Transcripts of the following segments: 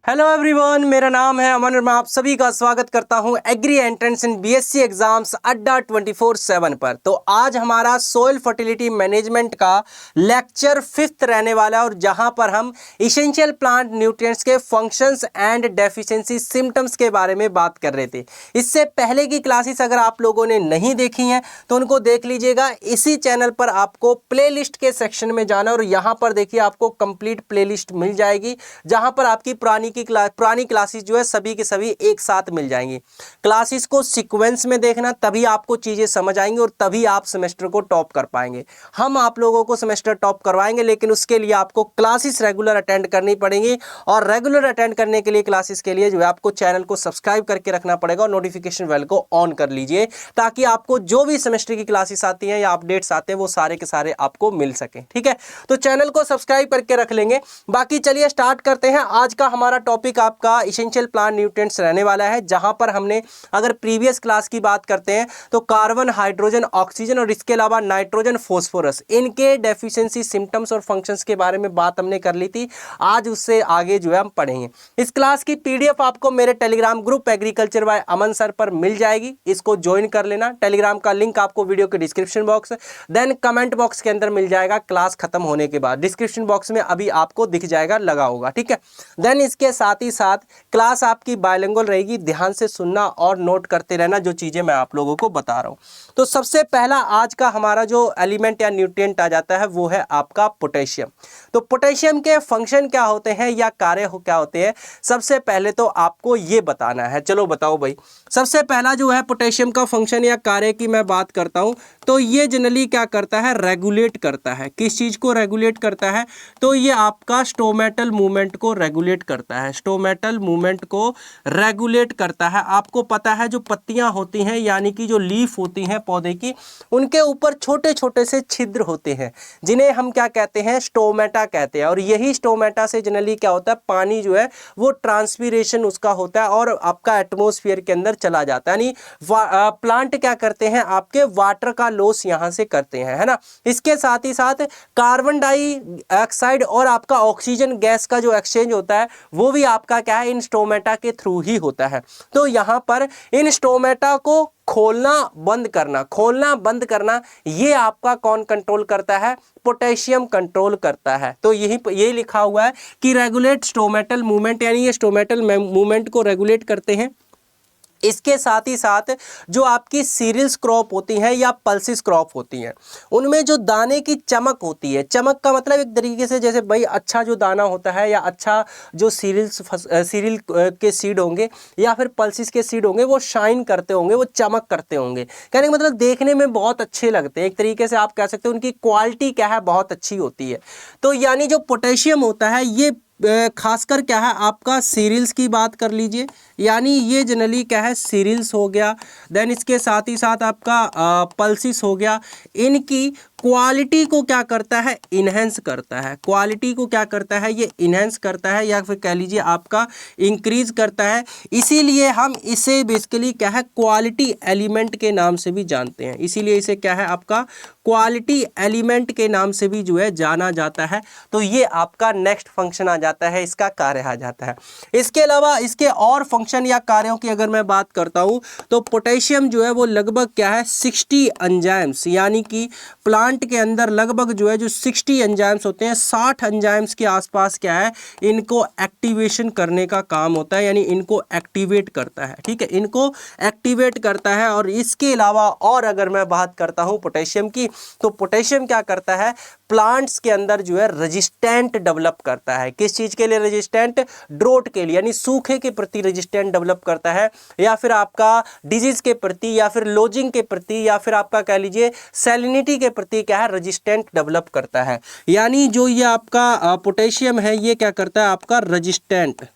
Hello everyone, मेरा नाम है अमन और मैं आप सभी का स्वागत करता हूं agri entrance in BSc exams Adda 24/7 पर। तो आज हमारा सोइल फर्टिलिटी मैनेजमेंट का लेक्चर 5th रहने वाला है और जहां पर हम इसेंशियल प्लांट न्यूट्रिएंट्स के फंक्शंस एंड डेफिशिएंसी सिम्टम्स के बारे में बात कर रहे थे। इससे पहले की क्लासेस अगर आप लोगों ने नहीं देखी हैं तो उनको देख लीजिएगा। इसी चैनल पर आपको प्लेलिस्ट के सेक्शन में जाना और यहाँ पर देखिए आपको कंप्लीट प्लेलिस्ट मिल जाएगी, जहाँ पर आपकी पुरानी क्लासेस जो है सभी के सभी एक साथ मिल जाएंगी। क्लासेस को सीक्वेंस में देखना, तभी आपको चीजें समझ आएंगी और तभी आप सेमेस्टर को टॉप कर पाएंगे। हम आप लोगों को सेमेस्टर टॉप करवाएंगे, लेकिन उसके लिए आपको क्लासेस रेगुलर अटेंड करनी पड़ेंगी और रेगुलर अटेंड करने के लिए क्लासेस के लिए जो है आपको चैनल को सब्सक्राइब करके रखना पड़ेगा और नोटिफिकेशन बेल को ऑन कर लीजिए, ताकि आपको जो भी सेमेस्टर की क्लासेस आती हैं या अपडेट्स आते हैं वो सारे के सारे आपको मिल सके। ठीक है, तो चैनल को सब्सक्राइब करके रख लेंगे। बाकी चलिए स्टार्ट करते हैं। आज का हमारा टॉपिक आपका इसेंशियल प्लांट न्यूट्रिएंट्स रहने वाला है, जहां पर हमने अगर प्रीवियस क्लास की बात करते हैं तो कार्बन, हाइड्रोजन, ऑक्सीजन और इसके अलावा नाइट्रोजन, फॉस्फोरस, इनके डेफिशिएंसी सिम्टम्स और फंक्शंस के बारे में बात हमने कर ली थी। आज उससे आगे जो है हम पढ़ेंगे। इस क्लास की पीडीएफ आपको मेरे Telegram group agriculture by Aman sir पर मिल जाएगी, इसको ज्वाइन कर लेना। टेलीग्राम का लिंक आपको वीडियो के description box then comment box के अंदर मिल जाएगा। क्लास खत्म होने के बाद डिस्क्रिप्शन बॉक्स में अभी आपको दिख जाएगा, लगा होगा। ठीक है, देन इसके साथ ही साथ क्लास आपकी बायलिंगुअल रहेगी, ध्यान से सुनना और नोट करते रहना जो चीजें मैं आप लोगों को बता रहा हूं। तो सबसे पहला आज का हमारा जो एलिमेंट या न्यूट्रिएंट आ जाता है वो है आपका पोटेशियम। तो पोटेशियम के फंक्शन क्या होते हैं या कार्य क्या होते हैं, सबसे पहले तो आपको ये बताना है। चलो बताओ भाई। सबसे पहला जो है पोटेशियम का फंक्शन या कार्य की मैं बात करता हूं तो ये जनरली क्या करता है, रेगुलेट करता है। किस चीज को रेगुलेट करता है, तो ये आपका स्टोमेटल मूवमेंट को रेगुलेट करता है। स्टोमेटल मूवमेंट को रेगुलेट करता है। आपको पता है जो पत्तियां होती हैं यानी कि जो लीफ होती हैं पौधे की, उनके ऊपर छोटे छोटे से छिद्र होते हैं जिन्हें हम क्या कहते हैं, स्टोमेटा कहते हैं। और यही स्टोमेटा से जनरली क्या होता है, पानी जो है वो ट्रांसपीरेशन उसका होता है और आपका एटमॉस्फेयर के अंदर चला जाता है। यानी प्लांट क्या करते हैं, आपके वाटर का लॉस यहां से करते हैं, है ना। इसके साथ ही साथ कार्बन डाइऑक्साइड और आपका ऑक्सीजन गैस का जो एक्सचेंज होता है वो भी आपका क्या है, इन स्टोमेटा के थ्रू ही होता है। तो यहां पर इन स्टोमेटा को खोलना बंद करना ये आपका कौन कंट्रोल करता है, पोटेशियम कंट्रोल करता है। तो यही लिखा हुआ है कि रेगुलेट स्टोमेटल मूवमेंट, यानी ये स्टोमेटल मूवमेंट को रेगुलेट करते हैं। इसके साथ ही साथ जो आपकी सीरियल्स क्रॉप होती हैं या पल्सिस क्रॉप होती हैं, उनमें जो दाने की चमक होती है, चमक का मतलब एक तरीके से जैसे भाई अच्छा जो दाना होता है या अच्छा जो सीरियल के सीड होंगे या फिर पल्सिस के सीड होंगे, वो शाइन करते होंगे, वो चमक करते होंगे। कहने का मतलब देखने में बहुत अच्छे लगते हैं। एक तरीके से आप कह सकते हैं उनकी क्वालिटी क्या है, बहुत अच्छी होती है। तो यानी जो पोटेशियम होता है ये खासकर क्या है, आपका सीरियल्स की बात कर लीजिए, यानी ये जनरली क्या है, सीरियल्स हो गया। देन इसके साथ ही साथ आपका पल्सिस हो गया। इनकी क्वालिटी को क्या करता है, इनहेंस करता है। क्वालिटी को क्या करता है, ये इनहेंस करता है या फिर कह लीजिए आपका इंक्रीज करता है। इसीलिए हम इसे बेसिकली क्या है, क्वालिटी एलिमेंट के नाम से भी जानते हैं। इसीलिए इसे क्या है, आपका क्वालिटी एलिमेंट के नाम से भी जो है जाना जाता है। तो ये आपका नेक्स्ट फंक्शन आ जाता है, इसका कार्य आ जाता है। इसके अलावा इसके और फंक्शन या कार्यों की अगर मैं बात करता हूं तो पोटेशियम जो है वो लगभग क्या है, 60 एंजाइम्स, यानी कि प्लांट के अंदर लगभग जो है जो 60 एंजाइम्स होते हैं, 60 एंजाइम्स के आसपास क्या है, इनको एक्टिवेशन करने का काम होता है, यानी इनको एक्टिवेट करता है। ठीक है, इनको एक्टिवेट करता है। और इसके अलावा और अगर मैं बात करता हूं पोटेशियम की, तो पोटेशियम क्या करता है, प्लांट्स के अंदर जो है रेजिस्टेंट डेवलप करता है। किस चीज के लिए रेजिस्टेंट, ड्रोट के लिए, यानी सूखे के प्रति रेजिस्टेंट डेवलप करता है, या फिर आपका डिजीज के प्रति, या फिर लोजिंग के प्रति, या फिर आपका कह लीजिए सैलिनिटी के प्रति क्या है, रेजिस्टेंट डेवलप करता है। यानी जो ये आपका पोटेशियम है ये क्या करता है, आपका रेजिस्टेंट,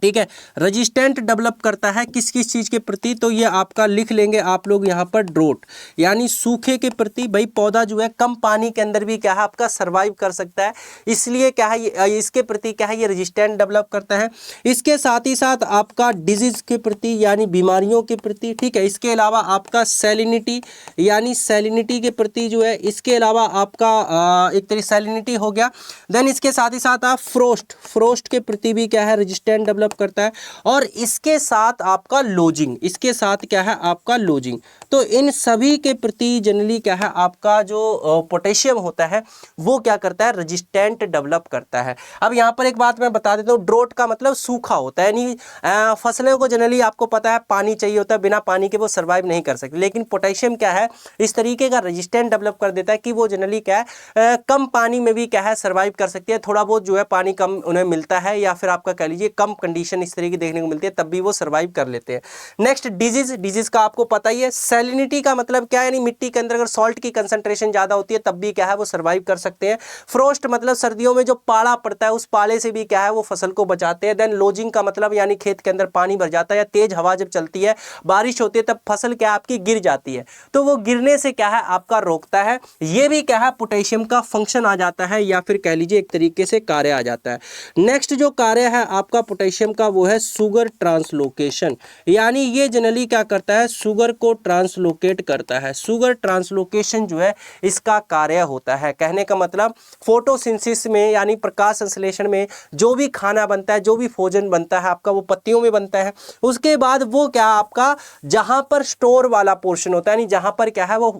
ठीक है। रेजिस्टेंट डेवलप करता है किस किस चीज़ के प्रति, तो ये आपका लिख लेंगे आप लोग यहाँ पर ड्रोट, यानी सूखे के प्रति। भाई पौधा जो है कम पानी के अंदर भी क्या है आपका सर्वाइव कर सकता है, इसलिए क्या है इसके प्रति क्या है ये रेजिस्टेंट डेवलप करता है। इसके साथ ही साथ आपका डिजीज के प्रति यानी बीमारियों के प्रति, ठीक है। इसके अलावा आपका सैलिनिटी यानी सैलिनिटी के प्रति जो है, इसके अलावा आपका एक तरीके सैलिनिटी हो गया। देन इसके साथ ही साथ आप फ्रोस्ट के प्रति भी क्या है रेजिस्टेंट डेवलप करता है। और इसके साथ आपका लोजिंग, इसके साथ क्या है आपका लोजिंग। तो इन सभी के प्रति जनरली क्या है आपका जो पोटेशियम होता है वो क्या करता है रेजिस्टेंट डेवलप करता है। अब यहाँ पर एक बात मैं बता देता हूँ, ड्रोट का मतलब सूखा होता है, यानी फसलों को जनरली आपको पता है पानी चाहिए होता है, बिना पानी के वो सर्वाइव नहीं कर सकते। लेकिन पोटेशियम क्या है इस तरीके का रेजिस्टेंट डेवलप कर देता है कि वो जनरली क्या है कम पानी में भी क्या है सर्वाइव कर सकती है। थोड़ा बहुत जो है पानी कम उन्हें मिलता है या फिर आपका कह लीजिए कम कंडीशन इस तरीके देखने को मिलती है, तब भी वो सर्वाइव कर लेते हैं। नेक्स्ट डिजीज का आपको पता ही है। सैलिनिटी का मतलब क्या है, यानी मिट्टी के अंदर अगर सॉल्ट की कंसंट्रेशन ज्यादा होती है तब भी क्या है वो सर्वाइव कर सकते हैं। फ्रोस्ट मतलब सर्दियों में जो पाला पड़ता है उस पाले से भी क्या है वो फसल को बचाते हैं। देन लोजिंग का मतलब यानी खेत के अंदर पानी भर जाता है या तेज हवा जब चलती है बारिश होती है तब फसल क्या आपकी गिर जाती है, तो वो गिरने से क्या है आपका रोकता है। ये भी क्या है पोटेशियम का फंक्शन आ जाता है या फिर कह लीजिए एक तरीके से कार्य आ जाता है। नेक्स्ट जो कार्य है आपका पोटेशियम का वो है शुगर ट्रांसलोकेशन, यानी ये जनरली क्या करता है शुगर को ट्रांसलोकेट करता है। शुगर ट्रांसलोकेशन जो है इसका कार्य होता है। कहने का मतलब फोटोसिंथेसिस में यानी प्रकाश संश्लेषण में जो भी खाना बनता है, जो भी भोजन बनता है आपका वो पत्तियों में बनता है। उसके बाद वो क्या आपका जहां पर स्टोर वाला पोर्शन होता है, यानी जहां पर क्या है वो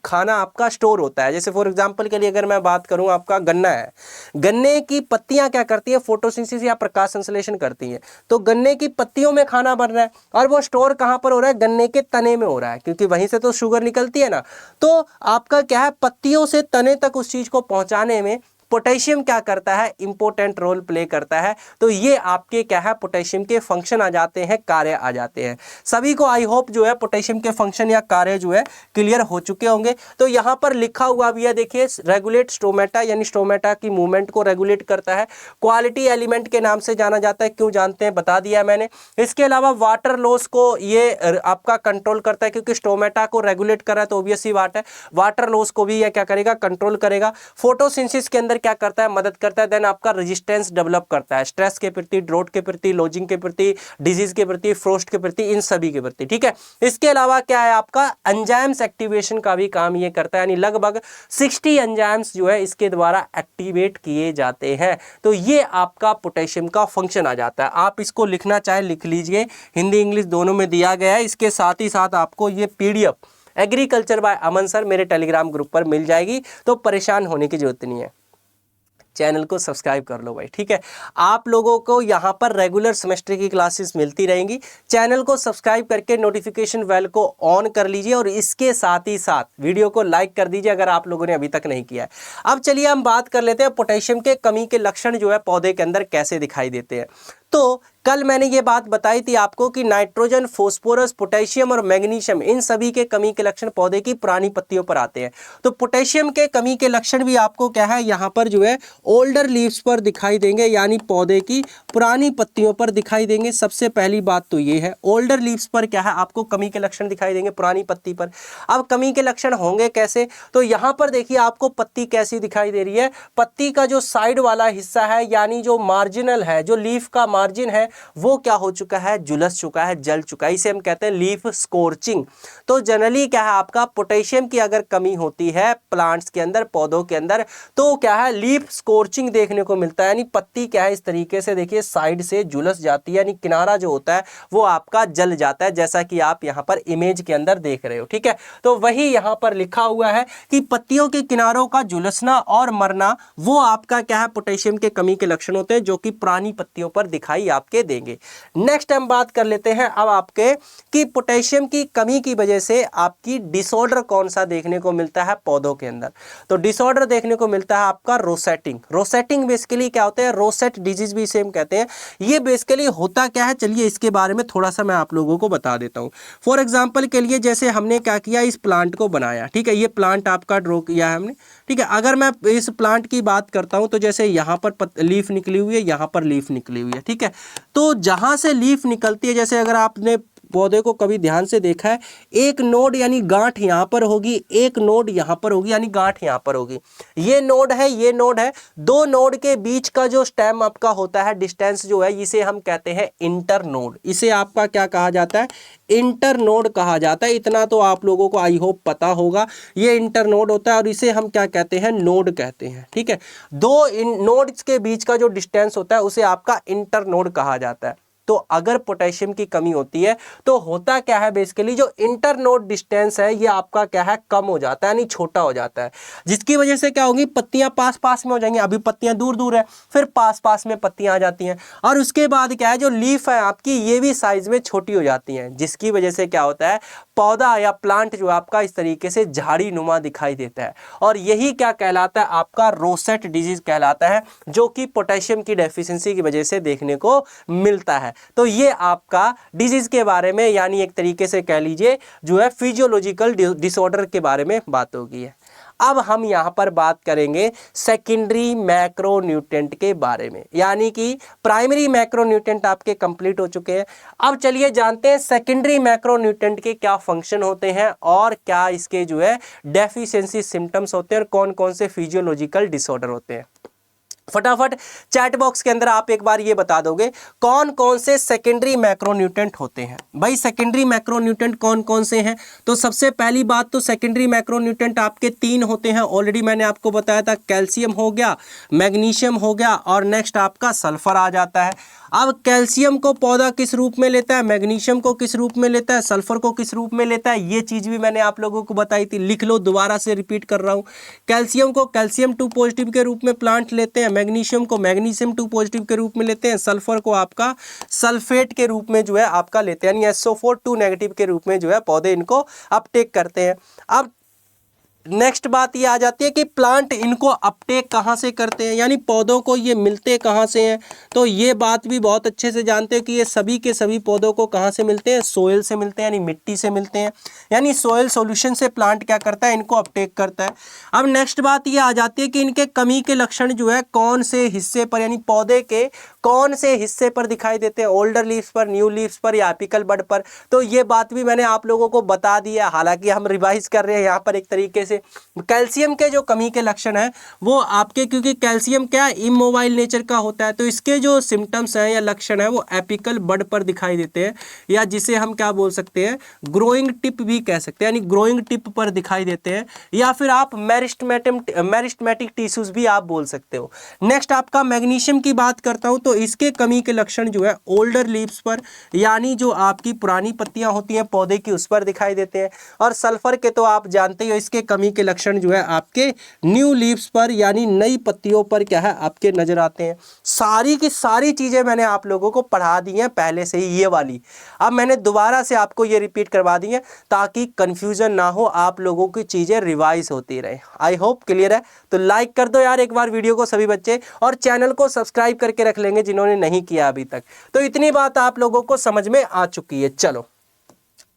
खाना आपका स्टोर होता है। जैसे फॉर एग्जांपल के लिए अगर मैं बात करूं आपका गन्ना है, गन्ने की पत्तियां क्या करती है फोटोसिंथेसिस या प्रकाश संश्लेषण करती हैं। तो गन्ने की पत्तियों में खाना बन रहा है और वो स्टोर कहां पर हो रहा है गन्ने के तने में हो रहा है, क्योंकि वहीं से तो शुगर निकलती है ना। तो आपका क्या है पत्तियों से तने तक उस चीज को पहुंचाने में पोटेशियम क्या करता है इंपॉर्टेंट रोल प्ले करता है। तो ये आपके क्या है पोटेशियम के फंक्शन आ जाते हैं, कार्य आ जाते हैं। सभी को आई होप जो है पोटेशियम के फंक्शन या कार्य जो है क्लियर हो चुके होंगे। तो यहाँ पर लिखा हुआ भी है देखिए, रेगुलेट स्टोमेटा यानी स्टोमेटा की मूवमेंट को रेगुलेट करता है। क्वालिटी एलिमेंट के नाम से जाना जाता है, क्यों जानते हैं बता दिया मैंने। इसके अलावा वाटर लॉस को ये आपका कंट्रोल करता है, क्योंकि स्टोमेटा को रेगुलेट कर रहा है तो ऑब्वियस सी बात है वाटर लॉस को भी यह क्या करेगा कंट्रोल करेगा। फोटोसिंथेसिस के अंदर क्या करता है मदद करता है। देन आपका रेजिस्टेंस डेवलप करता है स्ट्रेस के प्रति, ड्रोट के प्रति, लोजिंग के प्रति, डिजीज के प्रति, फ्रोस्ट के प्रति, इन सभी के प्रति, ठीक है। इसके अलावा क्या है आपका एंजाइम्स एक्टिवेशन का भी काम ये करता है, यानी लगभग 60 एंजाइम्स जो है इसके द्वारा एक्टिवेट किए जाते हैं। तो ये आपका पोटेशियम का फंक्शन आ जाता है। आप इसको लिखना चाहे लिख लीजिए, हिंदी इंग्लिश दोनों में दिया गया है। इसके साथ ही साथ आपको ये PDF agriculture by Aman sir मेरे टेलीग्राम ग्रुप पर मिल जाएगी, तो परेशान होने की जरूरत नहीं है। चैनल को सब्सक्राइब कर लो भाई, ठीक है। आप लोगों को यहाँ पर रेगुलर सेमेस्टर की क्लासेस मिलती रहेंगी। चैनल को सब्सक्राइब करके नोटिफिकेशन बेल को ऑन कर लीजिए और इसके साथ ही साथ वीडियो को लाइक कर दीजिए अगर आप लोगों ने अभी तक नहीं किया है। अब चलिए हम बात कर लेते हैं पोटेशियम के कमी के लक्षण जो है पौधे के अंदर कैसे दिखाई देते हैं। तो कल मैंने ये बात बताई थी आपको कि नाइट्रोजन, फास्फोरस, पोटेशियम और मैग्नीशियम इन सभी के कमी के लक्षण पौधे की पुरानी पत्तियों पर आते हैं। तो पोटेशियम के कमी के लक्षण भी आपको क्या है यहाँ पर जो है ओल्डर लीव्स पर दिखाई देंगे, यानी पौधे की पुरानी पत्तियों पर दिखाई देंगे। सबसे पहली बात तो ये है ओल्डर लीव्स पर क्या है आपको कमी के लक्षण दिखाई देंगे पुरानी पत्ती पर। अब कमी के लक्षण होंगे कैसे, तो यहाँ पर देखिए आपको पत्ती कैसी दिखाई दे रही है। पत्ती का जो साइड वाला हिस्सा है यानी जो मार्जिनल है, जो लीफ का मार्जिन है वो क्या हो चुका है झुलस चुका है, जल चुका है। इसे हम कहते हैं लीफ स्कोर्चिंग। तो जनरली क्या है आपका पोटेशियम की अगर कमी होती है प्लांट्स के अंदर, पौधों के अंदर, तो क्या है लीफ स्कोर्चिंग देखने को मिलता है, यानी पत्ती क्या है इस तरीके से देखिए साइड से झुलस जाती है, यानी किनारा जो होता है वो आपका जल जाता है, जैसा कि आप यहाँ पर इमेज के अंदर देख रहे हो, ठीक है। तो वही यहाँ पर लिखा हुआ है कि पत्तियों के किनारों का झुलसना और मरना वो आपका क्या है पोटेशियम के कमी के लक्षण होते हैं, जो कि पुरानी पत्तियों पर दिखाई आपके देंगे। नेक्स्ट हम बात कर लेते हैं अब आपके कि पोटेशियम की कमी की वजह से आपकी डिसऑर्डर कौन सा देखने को मिलता है पौधों के अंदर। तो डिसऑर्डर देखने को मिलता है आपका रोसेटिंग। रोसेटिंग बेसिकली क्या होता है, रोसेट डिजीज भी इसे हम कहते हैं। ये बेसिकली होता क्या है, चलिए इसके बारे में थोड़ा सा मैं आप लोगों को बता देता हूं। फॉर एग्जांपल के लिए जैसे हमने क्या किया, इस प्लांट को बनाया, ठीक है, ये प्लांट आपका ड्रॉ किया है हमने, ठीक है। अगर मैं इस प्लांट की बात करता हूं तो जैसे यहां पर लीफ निकली हुई है, यहां पर लीफ निकली हुई है, ठीक है। ठीक है। तो जहाँ से लीफ निकलती है, जैसे अगर आपने पौधे को कभी ध्यान से देखा है, एक नोड यानी गांठ यहाँ पर होगी, एक नोड यहाँ पर होगी यानी गांठ यहाँ पर होगी। ये नोड है, ये नोड है, दो नोड के बीच का जो स्टेम आपका होता है, डिस्टेंस जो है, इसे हम कहते हैं इंटर नोड। इसे आपका क्या कहा जाता है? इंटर नोड कहा जाता है। इतना तो आप लोगों को आई होप पता होगा, ये इंटर नोड होता है और इसे हम क्या कहते हैं? नोड कहते हैं, ठीक है। दो इन नोड्स के बीच का जो डिस्टेंस होता है उसे आपका इंटर नोड कहा जाता है। तो अगर पोटेशियम की कमी होती है तो होता क्या है, बेसिकली जो इंटर नोड डिस्टेंस है ये आपका क्या है? कम हो जाता है, यानी छोटा हो जाता है, जिसकी वजह से क्या होगी? पत्तियां पास पास में हो जाएंगी। अभी पत्तियां दूर दूर है, फिर पास पास में पत्तियां आ जाती हैं, और उसके बाद क्या है, जो लीफ है आपकी ये भी साइज में छोटी हो जाती हैं, जिसकी वजह से क्या होता है? पौधा या प्लांट जो आपका इस तरीके से झाड़ी नुमा दिखाई देता है। और यही क्या कहलाता है? आपका रोसेट डिजीज कहलाता है, जो कि पोटेशियम की डेफिशिएंसी की वजह से देखने को मिलता है। तो ये आपका डिजीज के बारे में, यानी एक तरीके से कह लीजिए जो है फिजियोलॉजिकल डिसऑर्डर के बारे में बात होगी है। अब हम यहाँ पर बात करेंगे सेकेंडरी मैक्रोन्यूट्रिएंट के बारे में, यानी कि प्राइमरी मैक्रोन्यूट्रिएंट आपके कंप्लीट हो चुके हैं। अब चलिए जानते हैं सेकेंडरी मैक्रोन्यूट्रिएंट के क्या फंक्शन होते हैं और क्या इसके जो है डेफिशिएंसी सिम्टम्स होते हैं और कौन कौन से फिजियोलॉजिकल डिसऑर्डर होते हैं। फटाफट चैट बॉक्स के अंदर आप एक बार ये बता दोगे कौन कौन से सेकेंडरी मैक्रोन्यूट्रिएंट होते हैं। भाई सेकेंडरी मैक्रोन्यूट्रिएंट कौन कौन से हैं? तो सबसे पहली बात तो सेकेंडरी मैक्रोन्यूट्रिएंट आपके 3 होते हैं, ऑलरेडी मैंने आपको बताया था। कैल्शियम हो गया, मैग्नीशियम हो गया और नेक्स्ट आपका सल्फर आ जाता है। अब कैल्शियम को पौधा किस रूप में लेता है, मैग्नीशियम को किस रूप में लेता है, सल्फर को किस रूप में लेता है, ये चीज़ भी मैंने आप लोगों को बताई थी। लिख लो, दोबारा से रिपीट कर रहा हूँ। कैल्शियम को कैल्शियम 2 पॉजिटिव के रूप में प्लांट लेते हैं, मैग्नीशियम को मैग्नीशियम 2 पॉजिटिव के रूप में लेते हैं, सल्फर को आपका सल्फेट के रूप में जो है आपका लेते हैं, यानी SO4 2 नेगेटिव के रूप में जो है पौधे इनको अपटेक करते हैं। अब नेक्स्ट बात ये आ जाती है कि प्लांट इनको अपटेक कहाँ से करते हैं, यानी पौधों को ये मिलते कहाँ से हैं। तो ये बात भी बहुत अच्छे से जानते हैं कि ये सभी के सभी पौधों को कहाँ से मिलते हैं? सोयल से मिलते हैं, यानी मिट्टी से मिलते हैं। यानी सोयल सॉल्यूशन से प्लांट क्या करता है? इनको अपटेक करता है। अब नेक्स्ट बात ये आ जाती है कि इनके कमी के लक्षण जो है कौन से हिस्से पर, यानी पौधे के कौन से हिस्से पर दिखाई देते हैं? ओल्डर लीव्स पर, न्यू लीव्स पर या एपिकल बड पर। तो ये बात भी मैंने आप लोगों को बता दी है, हालांकि हम रिवाइज कर रहे हैं यहाँ पर एक तरीके से। कैल्शियम के जो कमी के लक्षण है वो आपके, क्योंकि कैल्शियम क्या इमोबाइल नेचर का होता है, तो इसके जो सिम्टम्स हैं या लक्षण है वो एपिकल बड पर दिखाई देते हैं, या जिसे हम क्या बोल सकते हैं? ग्रोइंग टिप भी कह सकते हैं, यानी ग्रोइंग टिप पर दिखाई देते हैं, या फिर आप मेरिस्टेमेटिक टिश्यूज भी आप बोल सकते हो। नेक्स्ट आपका मैग्नीशियम की बात करता हूं, तो इसके कमी के लक्षण जो है ओल्डर लीव्स पर, यानी जो आपकी पुरानी पत्तियां होती हैं पौधे की उस पर दिखाई देते हैं। और सल्फर के तो आप जानते ही हो, इसके कमी के लक्षण जो है आपके न्यू लीव्स पर, यानी नई पत्तियों पर क्या है आपके नजर आते हैं। सारी की सारी चीजें मैंने आप लोगों को पढ़ा दी हैं पहले से ही, ये वाली अब मैंने दोबारा से आपको ये रिपीट करवा दी है ताकि कंफ्यूजन ना हो, आप लोगों की चीजें रिवाइज होती रहे। आई होप क्लियर है। तो लाइक कर दो यार एक बार वीडियो को सभी बच्चे, और चैनल को सब्सक्राइब करके रख लेंगे जिन्होंने नहीं किया अभी तक। तो इतनी बात आप लोगों को समझ में आ चुकी है। चलो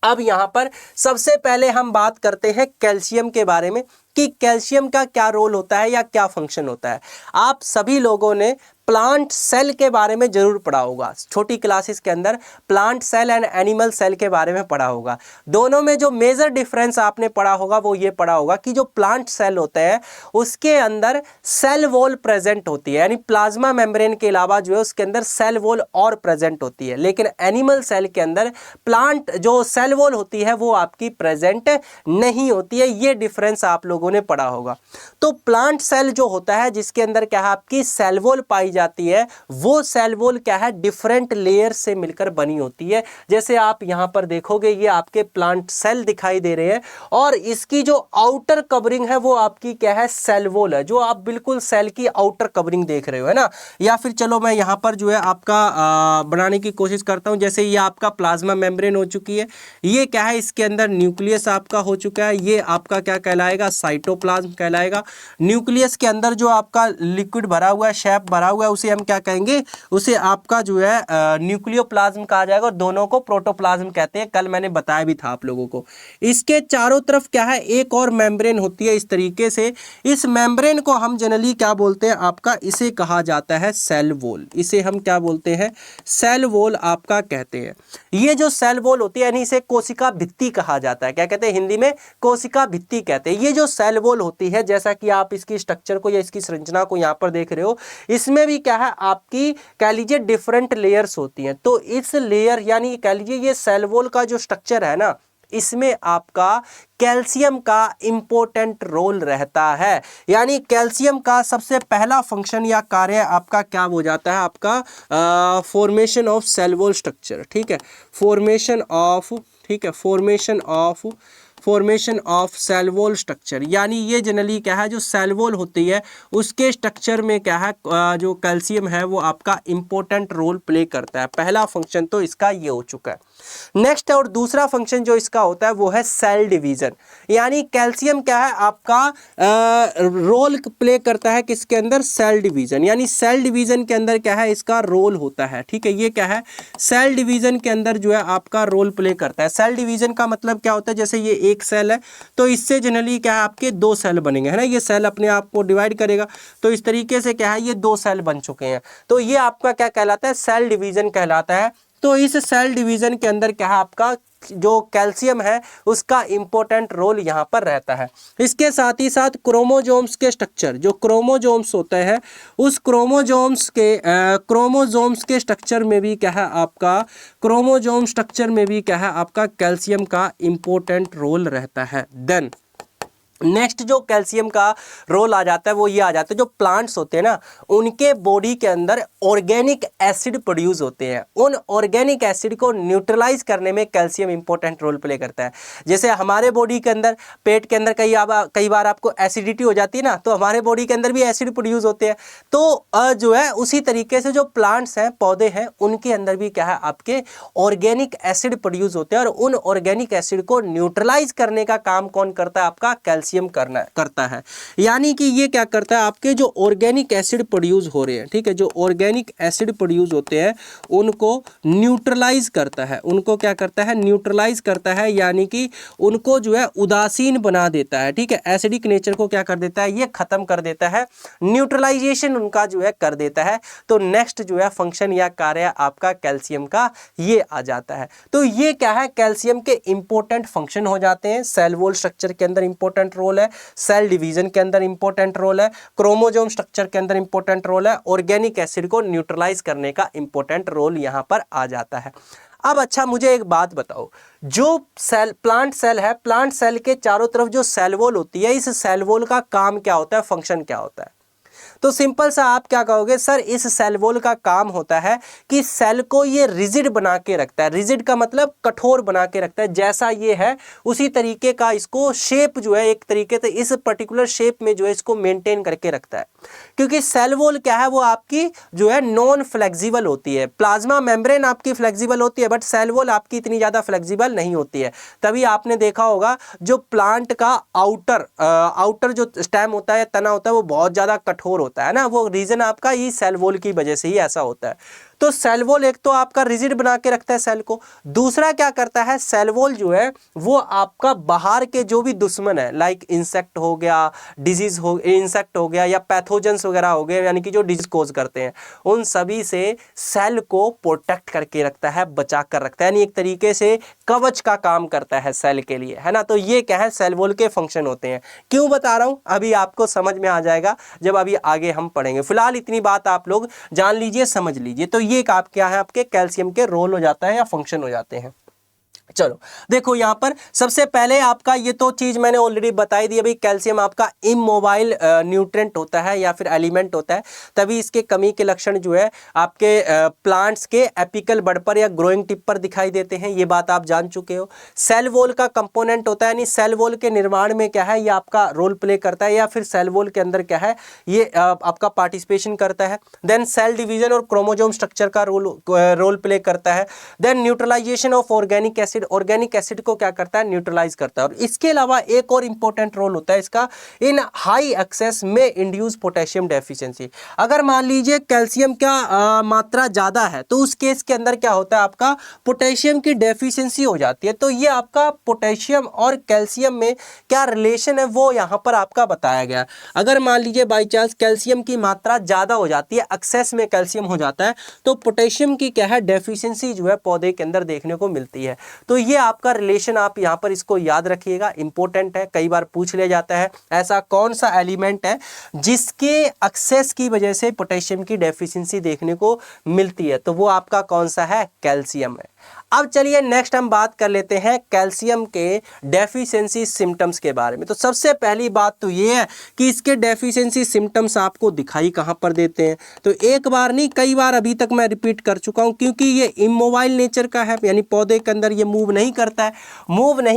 अब यहाँ पर सबसे पहले हम बात करते हैं कैल्शियम के बारे में, कि कैल्शियम का क्या रोल होता है या क्या फंक्शन होता है। आप सभी लोगों ने प्लांट सेल के बारे में जरूर पढ़ा होगा, छोटी क्लासेस के अंदर plant cell and animal cell के बारे में पढ़ा होगा। दोनों में जो मेजर डिफरेंस आपने पढ़ा होगा वो ये पढ़ा होगा कि जो प्लांट सेल होता है उसके अंदर सेल वॉल प्रेजेंट होती है, यानी प्लाज्मा मेम्ब्रेन के अलावा जो है उसके अंदर सेल वॉल और प्रेजेंट होती है। लेकिन एनिमल सेल के अंदर प्लांट जो सेल वॉल होती है वो आपकी प्रेजेंट नहीं होती है। ये डिफरेंस आप लोगों ने पढ़ा होगा। तो प्लांट सेल जो होता है जिसके अंदर क्या है आपकी सेल वॉल पाई जाती है, वो सेल वॉल क्या है डिफरेंट लेयर से मिलकर बनी होती है। जैसे आप यहां पर देखोगे ये आपके प्लांट सेल दिखाई दे रहे हैं, और इसकी जो आउटर कवरिंग है वो आपकी क्या है सेल वॉल है, जो आप बिल्कुल सेल की आउटर कवरिंग देख रहे हो, है ना। या फिर चलो मैं यहां पर जो है आपका बनाने की कोशिश करता हूं। जैसे ये आपका प्लाज्मा मेम्ब्रेन हो चुकी है, ये क्या है इसके अंदर न्यूक्लियस आपका हो चुका है, ये आपका क्या कहलाएगा साइटोप्लाज्म कहलाएगा। न्यूक्लियस के अंदर जो आपका लिक्विड भरा हुआ है, शेप भरा हुआ है, उसे हम क्या कहेंगे, उसे आपका जो है न्यूक्लियोप्लाज्म कहा जाएगा और दोनों को प्रोटोप्लाज्म कहते हैं, कल मैंने बताया भी था आप लोगों को। इसके चारों तरफ क्या है, एक और मेम्ब्रेन होती है इस तरीके से। इस मेम्ब्रेन को हम जनरली क्या बोलते हैं आपका, इसे कहा जाता है सेल वॉल। इसे हम क्या बोलते हैं, सेल वॉल आपका कहते हैं। ये जो सेल वॉल होती है यानी इसे कोशिका भित्ति कहा जाता है। क्या कहते हैं हिंदी में, कोशिका भित्ति कहते हैं। ये जो सेल वॉल होती है, जैसा कि आप इसकी स्ट्रक्चर को या इसकी संरचना को यहाँ पर देख रहे हो, इसमें भी क्या है आपकी कह लीजिए डिफरेंट लेयर्स होती हैं। तो इस लेयर यानी कह लीजिए ये सेल वॉल का जो स्ट्रक्चर है ना, इसमें आपका कैल्शियम का इंपॉर्टेंट रोल रहता है। यानी कैल्शियम का सबसे पहला फंक्शन या कार्य आपका क्या हो जाता है, आपका formation of cell wall structure. ठीक है, formation of cell wall structure. यानी ये जनरली क्या है, जो सेल वॉल होती है उसके स्ट्रक्चर में क्या है, जो कैल्शियम है वो आपका इंपॉर्टेंट रोल प्ले करता है। पहला फंक्शन तो इसका ये हो चुका है। नेक्स्ट और दूसरा फंक्शन जो इसका होता है वो है सेल डिवीजन। यानी कैल्शियम क्या है आपका रोल प्ले करता है किसके अंदर, सेल डिवीजन। यानी सेल डिवीजन के अंदर क्या है इसका रोल होता है। ठीक है, ये क्या है, सेल डिवीजन के अंदर जो है आपका रोल प्ले करता है। सेल डिवीजन का मतलब क्या होता है, जैसे ये एक सेल है तो इससे जनरली क्या है आपके दो सेल बनेंगे, है ना। ये सेल अपने आप को डिवाइड करेगा तो इस तरीके से क्या है ये दो सेल बन चुके हैं। तो ये आपका क्या कहलाता है, सेल डिवीजन कहलाता है। तो इस सेल डिवीजन के अंदर क्या है आपका जो कैल्शियम है उसका इंपॉर्टेंट रोल यहाँ पर रहता है। इसके साथ ही साथ क्रोमोजोम्स के स्ट्रक्चर, जो क्रोमोजोम्स होते हैं उस क्रोमोजोम्स के स्ट्रक्चर में भी क्या है आपका, क्रोमोजोम स्ट्रक्चर में भी क्या है आपका कैल्शियम का इंपॉर्टेंट रोल रहता है। देन नेक्स्ट जो कैल्शियम का रोल आ जाता है वो ये आ जाता है, जो प्लांट्स होते हैं ना उनके बॉडी के अंदर ऑर्गेनिक एसिड प्रोड्यूस होते हैं। उन ऑर्गेनिक एसिड को न्यूट्रलाइज करने में कैल्शियम इंपॉर्टेंट रोल प्ले करता है। जैसे हमारे बॉडी के अंदर, पेट के अंदर कई बार आपको एसिडिटी हो जाती है ना, तो हमारे बॉडी के अंदर भी एसिड प्रोड्यूस होते हैं। तो जो है उसी तरीके से जो प्लांट्स हैं, पौधे हैं, उनके अंदर भी क्या है आपके ऑर्गेनिक एसिड प्रोड्यूस होते हैं और उन ऑर्गेनिक एसिड को न्यूट्रलाइज करने का काम कौन करता है, आपका कैल्शियम करता है। यानी कि ये क्या करता है, आपके जो ऑर्गेनिक एसिड प्रोड्यूस हो रहे हैं, ठीक है, जो ऑर्गेनिक एसिड प्रोड्यूस होते हैं उनको न्यूट्रलाइज करता है। उनको क्या करता है, न्यूट्रलाइज करता है। यानी कि उनको जो है उदासीन बना देता है। ठीक है, एसिडिक नेचर को क्या कर देता है, ये खत्म कर देता है, न्यूट्रलाइजेशन उनका जो है कर देता है। तो नेक्स्ट जो है फंक्शन या कार्य आपका कैल्शियम का ये आ जाता है। तो ये क्या है, कैल्शियम के इंपॉर्टेंट फंक्शन हो जाते हैं। सेल वॉल स्ट्रक्चर के अंदर इंपॉर्टेंट रोल है, सेल डिवीजन के अंदर इंपॉर्टेंट रोल है, क्रोमोसोम स्ट्रक्चर के अंदर इंपॉर्टेंट रोल है, ऑर्गेनिक एसिड को न्यूट्रलाइज करने का इंपॉर्टेंट रोल यहां पर आ जाता है। अब अच्छा मुझे एक बात बताओ, जो सेल प्लांट सेल है, प्लांट सेल के चारों तरफ जो सेल वॉल होती है, इस सेल वॉल का काम क्या होता है, फंक्शन क्या होता है? तो सिंपल सा आप क्या कहोगे, सर इस सेल वॉल का काम होता है कि सेल को ये रिजिड बना के रखता है। रिजिड का मतलब कठोर बना के रखता है, जैसा ये है उसी तरीके का इसको शेप जो है एक तरीके से इस पर्टिकुलर शेप में जो है इसको मेंटेन करके रखता है। क्योंकि सेल वॉल क्या है, वो आपकी जो है नॉन फ्लेक्सिबल होती है। प्लाज्मा मेम्ब्रेन आपकी फ्लेक्सिबल होती है बट सेल वॉल आपकी इतनी ज़्यादा फ्लेक्सिबल नहीं होती है। तभी आपने देखा होगा जो प्लांट का आउटर जो स्टेम होता है, तना होता है, वो बहुत ज़्यादा कठोर होता है ना। वो रीजन आपका ये सेल वॉल की वजह से ही ऐसा होता है। तो सेल वॉल एक तो आपका रिजिड बना के रखता है सेल को, दूसरा क्या करता है, सेल वॉल जो है वो आपका बाहर के जो भी दुश्मन है, लाइक इंसेक्ट हो गया, इंसेक्ट हो गया या पैथोजेंस वगैरह हो गए, यानी कि जो डिजीज कोज करते हैं, उन सभी से सेल को प्रोटेक्ट करके रखता है, बचा कर रखता है। यानी एक तरीके से कवच का काम करता है सेल के लिए, है ना। तो ये क्या है, सेल वॉल के फंक्शन होते हैं। क्यों बता रहा हूं, अभी आपको समझ में आ जाएगा जब अभी आगे हम पढ़ेंगे। फिलहाल इतनी बात आप लोग जान लीजिए, समझ लीजिए। तो ये आप क्या है, आपके कैल्शियम के रोल हो जाता है या फंक्शन हो जाते हैं। चलो देखो यहां पर सबसे पहले आपका ये तो चीज मैंने ऑलरेडी बताई दी। अभी कैल्शियम आपका इमोबाइल न्यूट्रिएंट होता है या फिर एलिमेंट होता है, तभी इसके कमी के लक्षण जो है आपके प्लांट्स के एपिकल बड पर या ग्रोइंग टिप पर दिखाई देते हैं। ये बात आप जान चुके हो। सेल वॉल का कंपोनेंट होता है, यानी सेल वॉल के निर्माण में क्या है, ये आपका रोल प्ले करता है या फिर सेल वॉल के अंदर क्या है, ये आपका पार्टिसिपेशन करता है। देन सेल डिवीजन और क्रोमोसोम स्ट्रक्चर का रोल प्ले करता है। Then neutralization of organic acid acid organic acid को क्या करता है, न्यूट्रलाइज करता है। और इसके अलावा एक और इंपॉर्टेंट रोल होता है इसका, इन हाई एक्सेस में इंड्यूस पोटेशियम डेफिशिएंसी। अगर मान लीजिए कैल्शियम का मात्रा ज़्यादा है तो उस केस के अंदर क्या होता है, आपका पोटेशियम की डेफिशिएंसी हो जाती है। तो ये आपका पोटेशियम और कैल्शियम में क्या रिलेशन है वो यहाँ पर आपका बताया गया। अगर मान लीजिए बाई चांस कैल्शियम की मात्रा ज़्यादा हो जाती है, एक्सेस में कैल्शियम हो जाता है, तो पोटेशियम की क्या है, डेफिशिएंसी जो है पौधे के अंदर देखने को मिलती है। तो ये आपका रिलेशन आप यहाँ पर इसको याद रखिएगा, इंपॉर्टेंट है, कई बार पूछ लिया जाता है ऐसा कौन सा एलिमेंट है जिसके एक्सेस की वजह से पोटेशियम की डेफिशिएंसी देखने को मिलती है, तो वो आपका कौन सा है, कैल्शियम है। अब चलिए नेक्स्ट हम बात कर लेते हैं कैल्शियम के डेफिशिएंसी सिम्टम्स के बारे में। तो सबसे पहली बात तो ये है कि इसके डेफिशिएंसी सिम्टम्स आपको दिखाई कहाँ पर देते हैं, तो एक बार नहीं कई बार अभी तक मैं रिपीट कर चुका हूँ, क्योंकि ये इमोबाइल नेचर का है, यानी पौधे के अंदर ये मूव नहीं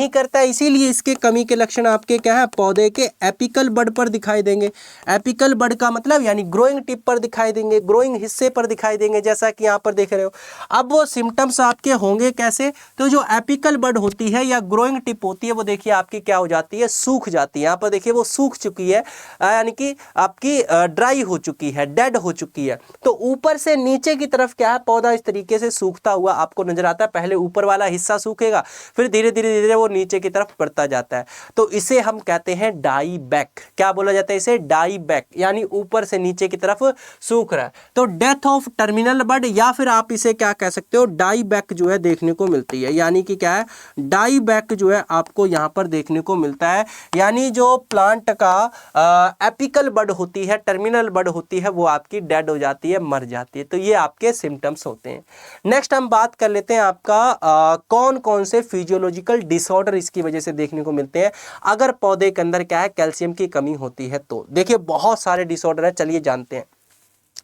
करता है, इसीलिए इसके कमी के लक्षण आपके क्या है, पौधे के एपिकल बड पर दिखाई देंगे। एपिकल बड का मतलब यानी ग्रोइंग टिप पर दिखाई देंगे, ग्रोइंग हिस्से पर दिखाई देंगे, जैसा कि यहाँ पर देख रहे हो। अब वो सिम्टम्स आपके होंगे कैसे, तो जो एपिकल बड होती है या ग्रोइंग टिप होती है वो देखिए आपकी क्या हो जाती है, सूख जाती है। यहाँ पर देखिए वो सूख चुकी है, यानी कि आपकी ड्राई हो चुकी है, डेड हो चुकी है। तो ऊपर से नीचे की तरफ क्या है, पौधा इस तरीके से सूखता हुआ आपको नजर आता है। पहले ऊपर वाला हिस्सा सूखेगा, फिर धीरे धीरे वो नीचे की तरफ बढ़ता जाता है। तो इसे हम कहते हैं डाई बैक। क्या बोला जाता है इसे, डाई बैक, यानी ऊपर से नीचे की तरफ सूख रहा है। तो डेथ ऑफ टर्मिनल बड, या फिर आप इसे क्या कह सकते हो, डाई बैक जो है देखने को मिलती है। यानी कि क्या है, डाई बैक जो है आपको यहां पर देखने को मिलता है। यानी जो प्लांट का एपिकल बड होती है, टर्मिनल बड होती है, वो आपकी डेड हो जाती है, मर जाती है। तो ये आपके सिम्टम्स होते हैं। नेक्स्ट हम बात कर लेते हैं आपका कौन कौन से फिजियोलॉजिकल डिसऑर्डर इसकी वजह से देखने को मिलते हैं अगर पौधे के अंदर क्या है, कैल्शियम की कमी होती है। तो देखिए बहुत सारे डिसऑर्डर है, चलिए जानते हैं।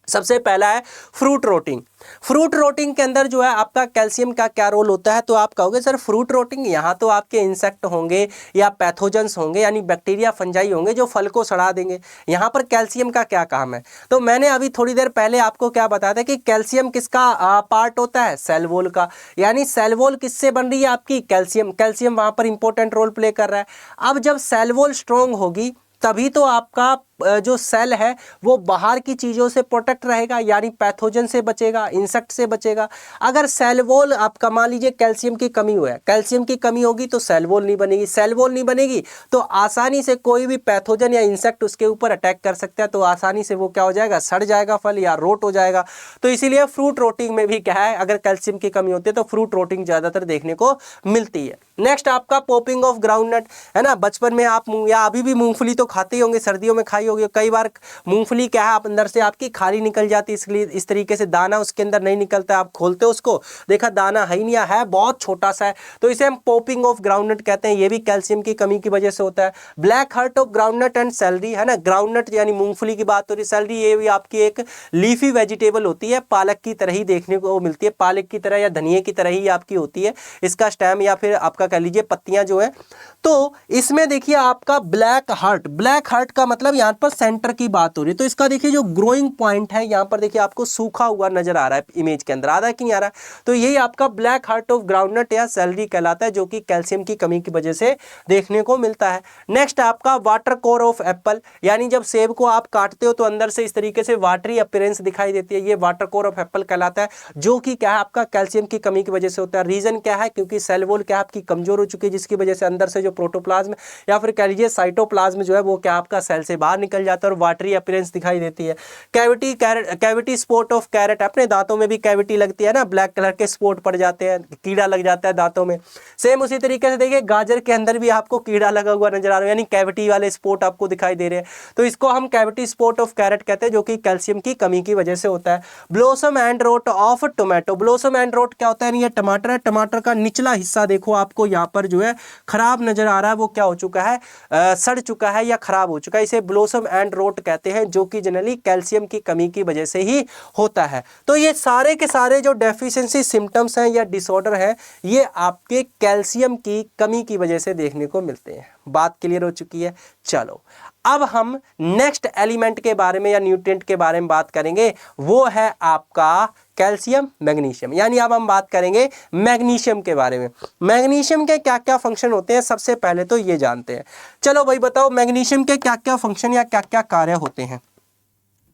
सबसे पहला है फ्रूट रोटिंग। फ्रूट रोटिंग के अंदर जो है आपका कैल्शियम का क्या रोल होता है, तो आप कहोगे सर फ्रूट रोटिंग, यहाँ तो आपके इंसेक्ट होंगे या पैथोजेंस होंगे, यानी बैक्टीरिया फंजाई होंगे जो फल को सड़ा देंगे, यहाँ पर कैल्शियम का क्या काम है। तो मैंने अभी थोड़ी देर पहले आपको क्या बताया था कि कैल्शियम किसका पार्ट होता है, सेल वॉल का। यानी सेल वॉल किससे बन रही है आपकी, कैल्शियम वहाँ पर इंपॉर्टेंट रोल प्ले कर रहा है। अब जब सेल वॉल स्ट्रॉन्ग होगी तभी तो आपका जो सेल है वो बाहर की चीज़ों से प्रोटेक्ट रहेगा, यानी पैथोजन से बचेगा, इंसेक्ट से बचेगा। अगर सेल वॉल आपका मान लीजिए कैल्शियम की कमी हुआ है, कैल्शियम की कमी होगी तो सेल वॉल नहीं बनेगी, सेल वॉल नहीं बनेगी तो आसानी से कोई भी पैथोजन या इंसेक्ट उसके ऊपर अटैक कर सकता है, तो आसानी से वो क्या हो जाएगा, सड़ जाएगा फल या रोट हो जाएगा। तो इसीलिए फ्रूट रोटिंग में भी क्या है, अगर कैल्शियम की कमी होती है तो फ्रूट रोटिंग ज़्यादातर देखने को मिलती है। नेक्स्ट आपका पॉपिंग ऑफ ग्राउंडनट है ना, बचपन में आप या अभी भी मूंगफली तो खाते ही होंगे, सर्दियों में खाई होगी। कई बार मूंगफली क्या है आप अंदर से आपकी खाली निकल जाती है, इसलिए इस तरीके से दाना उसके अंदर नहीं निकलता है। आप खोलते हो उसको, देखा दाना है ही नहीं है, बहुत छोटा सा है, तो इसे हम पॉपिंग ऑफ ग्राउंडनट कहते हैं। ये भी कैल्शियम की कमी की वजह से होता है। Black heart of groundnut and salary है ना, ग्राउंडनट यानी मूंगफली की बात हो रही है, सेलरी ये भी आपकी एक लीफी वेजिटेबल होती है, पालक की तरह ही देखने को मिलती है, पालक की तरह या धनिया की तरह ही आपकी होती है। इसका स्टेम या फिर आपका कह लीजिए पत्तियां जो है, तो इसमें देखिए आपका ब्लैक हार्ट का मतलब यहाँ पर सेंटर की बात हो रही है। तो इसका देखिए जो ग्रोइंग पॉइंट है यहाँ पर देखिए आपको सूखा हुआ नजर आ रहा है इमेज के अंदर, आ रहा है कि नहीं आ रहा है। तो यही आपका ब्लैक हार्ट ऑफ ग्राउंडनट या सेलरी कहलाता है, जो कि कैल्शियम की कमी की वजह से देखने को मिलता है। नेक्स्ट आपका वाटर कोर ऑफ एप्पल, यानी जब सेब को आप काटते हो तो अंदर से इस तरीके से वाटरी अपीयरेंस दिखाई देती है, ये वाटर कोर ऑफ एप्पल कहलाता है, जो कि क्या है आपका कैल्शियम की कमी की वजह से होता है। रीजन क्या है, क्योंकि सेल वॉल क्या आपकी कमजोर हो चुकी है, जिसकी वजह से अंदर से जो प्रोटोप्लाज्म या फिर कह लीजिए साइटोप्लाज्म जो है वो क्या आपका सेल से बाहर निकल जाता है और वाटरी अपीयरेंस दिखाई देती है। कैविटी स्पॉट ऑफ कैरेट, अपने दांतों में भी कैविटी लगती है ना, ब्लैक कलर के स्पॉट पड़ जाते हैं, कीड़ा लग जाता है दांतों में। सेम उसी तरीके से देखिए गाजर के अंदर भी आपको कीड़ा लगा हुआ नजर आ रहा है, यानी कैविटी वाले स्पॉट आपको दिखाई दे रहे हैं, तो इसको हम कैविटी स्पॉट ऑफ कैरेट कहते हैं, जो कि कैल्शियम की कमी की वजह से होता है। Blossom and wrote of tomato, blossom and wrote क्या होता है, ये टमाटर है, टमाटर का निचला हिस्सा देखो आपको यहाँ पर जो है खराब नजर आ रहा है, वो क्या हो चुका है, सड़ चुका है या खराब हो चुका है, इसे ब्लॉसम एंड रोट कहते हैं, जो कि जनरली कैल्शियम की कमी की वजह से ही होता है। तो ये सारे के सारे जो डेफिशिएंसी सिम्टम्स हैं या डिसऑर्डर हैं, ये आपके कैल्शियम की कमी की वजह से देखने को मिलते हैं। बात क्लियर हो चुकी है। चलो अब हम नेक्स्ट एलिमेंट के बारे में या न्यूट्रिएंट के बारे में बात करेंगे, वो है आपका कैल्शियम मैग्नीशियम। यानी अब हम बात करेंगे मैग्नीशियम के बारे में। मैग्नीशियम के क्या क्या फंक्शन होते हैं, सबसे पहले तो ये जानते हैं। चलो भाई बताओ मैग्नीशियम के क्या क्या फंक्शन या क्या क्या कार्य होते हैं।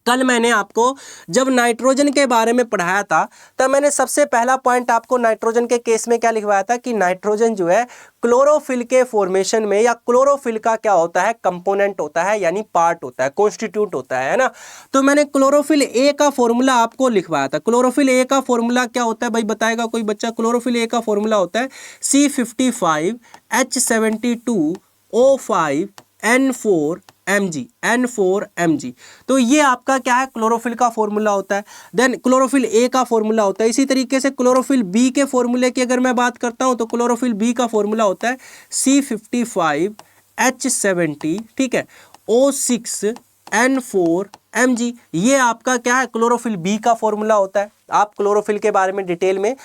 कल मैंने आपको जब नाइट्रोजन के बारे में पढ़ाया था तब मैंने सबसे पहला पॉइंट आपको नाइट्रोजन के केस में क्या लिखवाया था कि नाइट्रोजन जो है क्लोरोफिल के फॉर्मेशन में, या क्लोरोफिल का क्या होता है, कंपोनेंट होता है, यानी पार्ट होता है, कॉन्स्टिट्यूट होता है ना। तो मैंने क्लोरोफिल ए का फॉर्मूला आपको लिखवाया था। क्लोरोफिल ए का फॉर्मूला क्या होता है भाई, बताएगा कोई बच्चा? क्लोरोफिल ए का फॉर्मूला होता है C55H72O5N4Mg। तो ये आपका क्या है, क्लोरोफिल का फॉर्मूला होता है। देन क्लोरोफिल ए का फॉर्मूला होता है। इसी तरीके से क्लोरोफिल बी के फॉर्मूले की अगर मैं बात करता हूं तो क्लोरोफिल बी का फॉर्मूला होता है C55H70, ठीक है, O6N4Mg। ये आपका क्या है, क्लोरोफिल बी का फॉर्मूला होता है। आप क्लोरोफिल के बारे में डिटेल में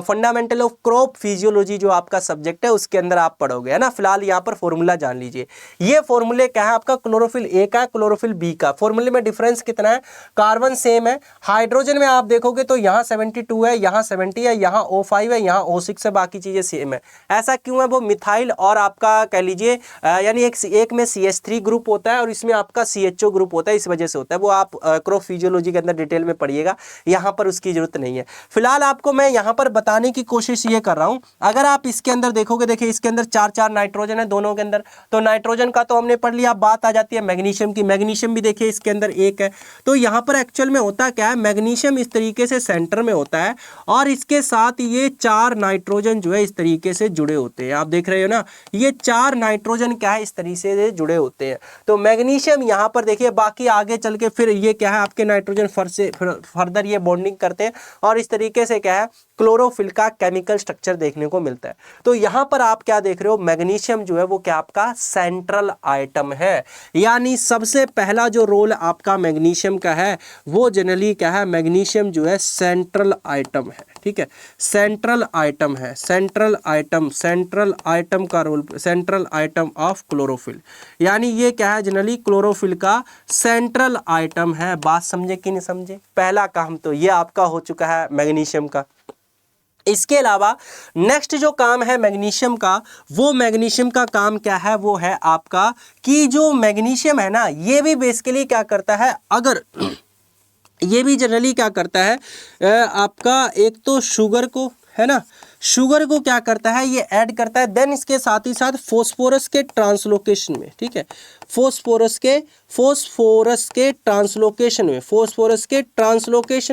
फंडामेंटल ऑफ क्रॉप फिजियोलॉजी जो आपका सब्जेक्ट है उसके अंदर आप पढ़ोगे, है ना। फिलहाल यहाँ पर फॉर्मूला जान लीजिए। ये फॉर्मूले क्या है आपका, क्लोरोफिल ए का, क्लोरोफिल बी का। फॉर्मूले में डिफरेंस कितना है, कार्बन सेम है। हाइड्रोजन में आप देखोगे तो यहाँ 72 है, यहाँ 70 है, यहाँ O5 है, यहाँ O6 है, बाकी चीजें सेम है। ऐसा क्यों है, वो मिथाइल और आपका कह लीजिए यानी एक में CH3 ग्रुप होता है और इसमें आपका CHO ग्रुप होता है, इस वजह से होता है। वो आप क्रॉप फिजियोलॉजी के अंदर डिटेल में पढ़िएगा, यहाँ पर उसकी जरूरत नहीं है। फिलहाल आपको मैं यहां पर बताने की कोशिश ये कर रहा हूं। अगर आप इसके अंदर देखोगे, देखिए इसके अंदर 4 नाइट्रोजन है दोनों के अंदर, तो नाइट्रोजन का तो हमने पढ़ लिया। बात आ जाती है मैग्नीशियम की। मैग्नीशियम भी देखिए इसके अंदर एक है। तो यहां पर एक्चुअल में होता क्या है, मैग्नीशियम इस तरीके से सेंटर में होता है और इसके साथ ये 4 नाइट्रोजन जो है इस तरीके से जुड़े होते हैं। आप देख रहे हो ना, ये 4 नाइट्रोजन क्या है, इस तरीके से जुड़े होते हैं। तो मैग्नीशियम यहां पर देखिए, बाकी आगे चल के फिर ये क्या है आपके नाइट्रोजन फर्दर ये बॉन्डिंग करते हैं और इस तरीके से क्या है, क्लोरोफिल का केमिकल स्ट्रक्चर देखने को मिलता है। तो यहां पर आप क्या देख रहे हो, मैग्नीशियम जो है वो क्या आपका सेंट्रल आइटम है। यानी सबसे पहला जो रोल आपका मैग्नीशियम का है वो जनरली क्या है, मैग्नीशियम जो है सेंट्रल आइटम है, ठीक है, सेंट्रल आइटम है। सेंट्रल आइटम का role, central item of chlorophyll, यानी ये क्या है, जनरली क्लोरोफिल का सेंट्रल आइटम है। बात समझे कि नहीं समझे? पहला काम तो ये आपका हो चुका है मैग्नीशियम का। इसके अलावा नेक्स्ट जो काम है मैग्नीशियम का, वो मैग्नीशियम का काम क्या है, वो है आपका कि जो मैग्नीशियम है ना, ये भी बेसिकली क्या करता है, अगर ये भी जनरली क्या करता है आपका, एक तो शुगर को, है ना, शुगर को क्या करता है, ये ऐड करता है। देन इसके साथ ही साथ फोस्फोरस के ट्रांसलोकेशन में, ठीक है, फोस्फोरस के ट्रांसलोकेशन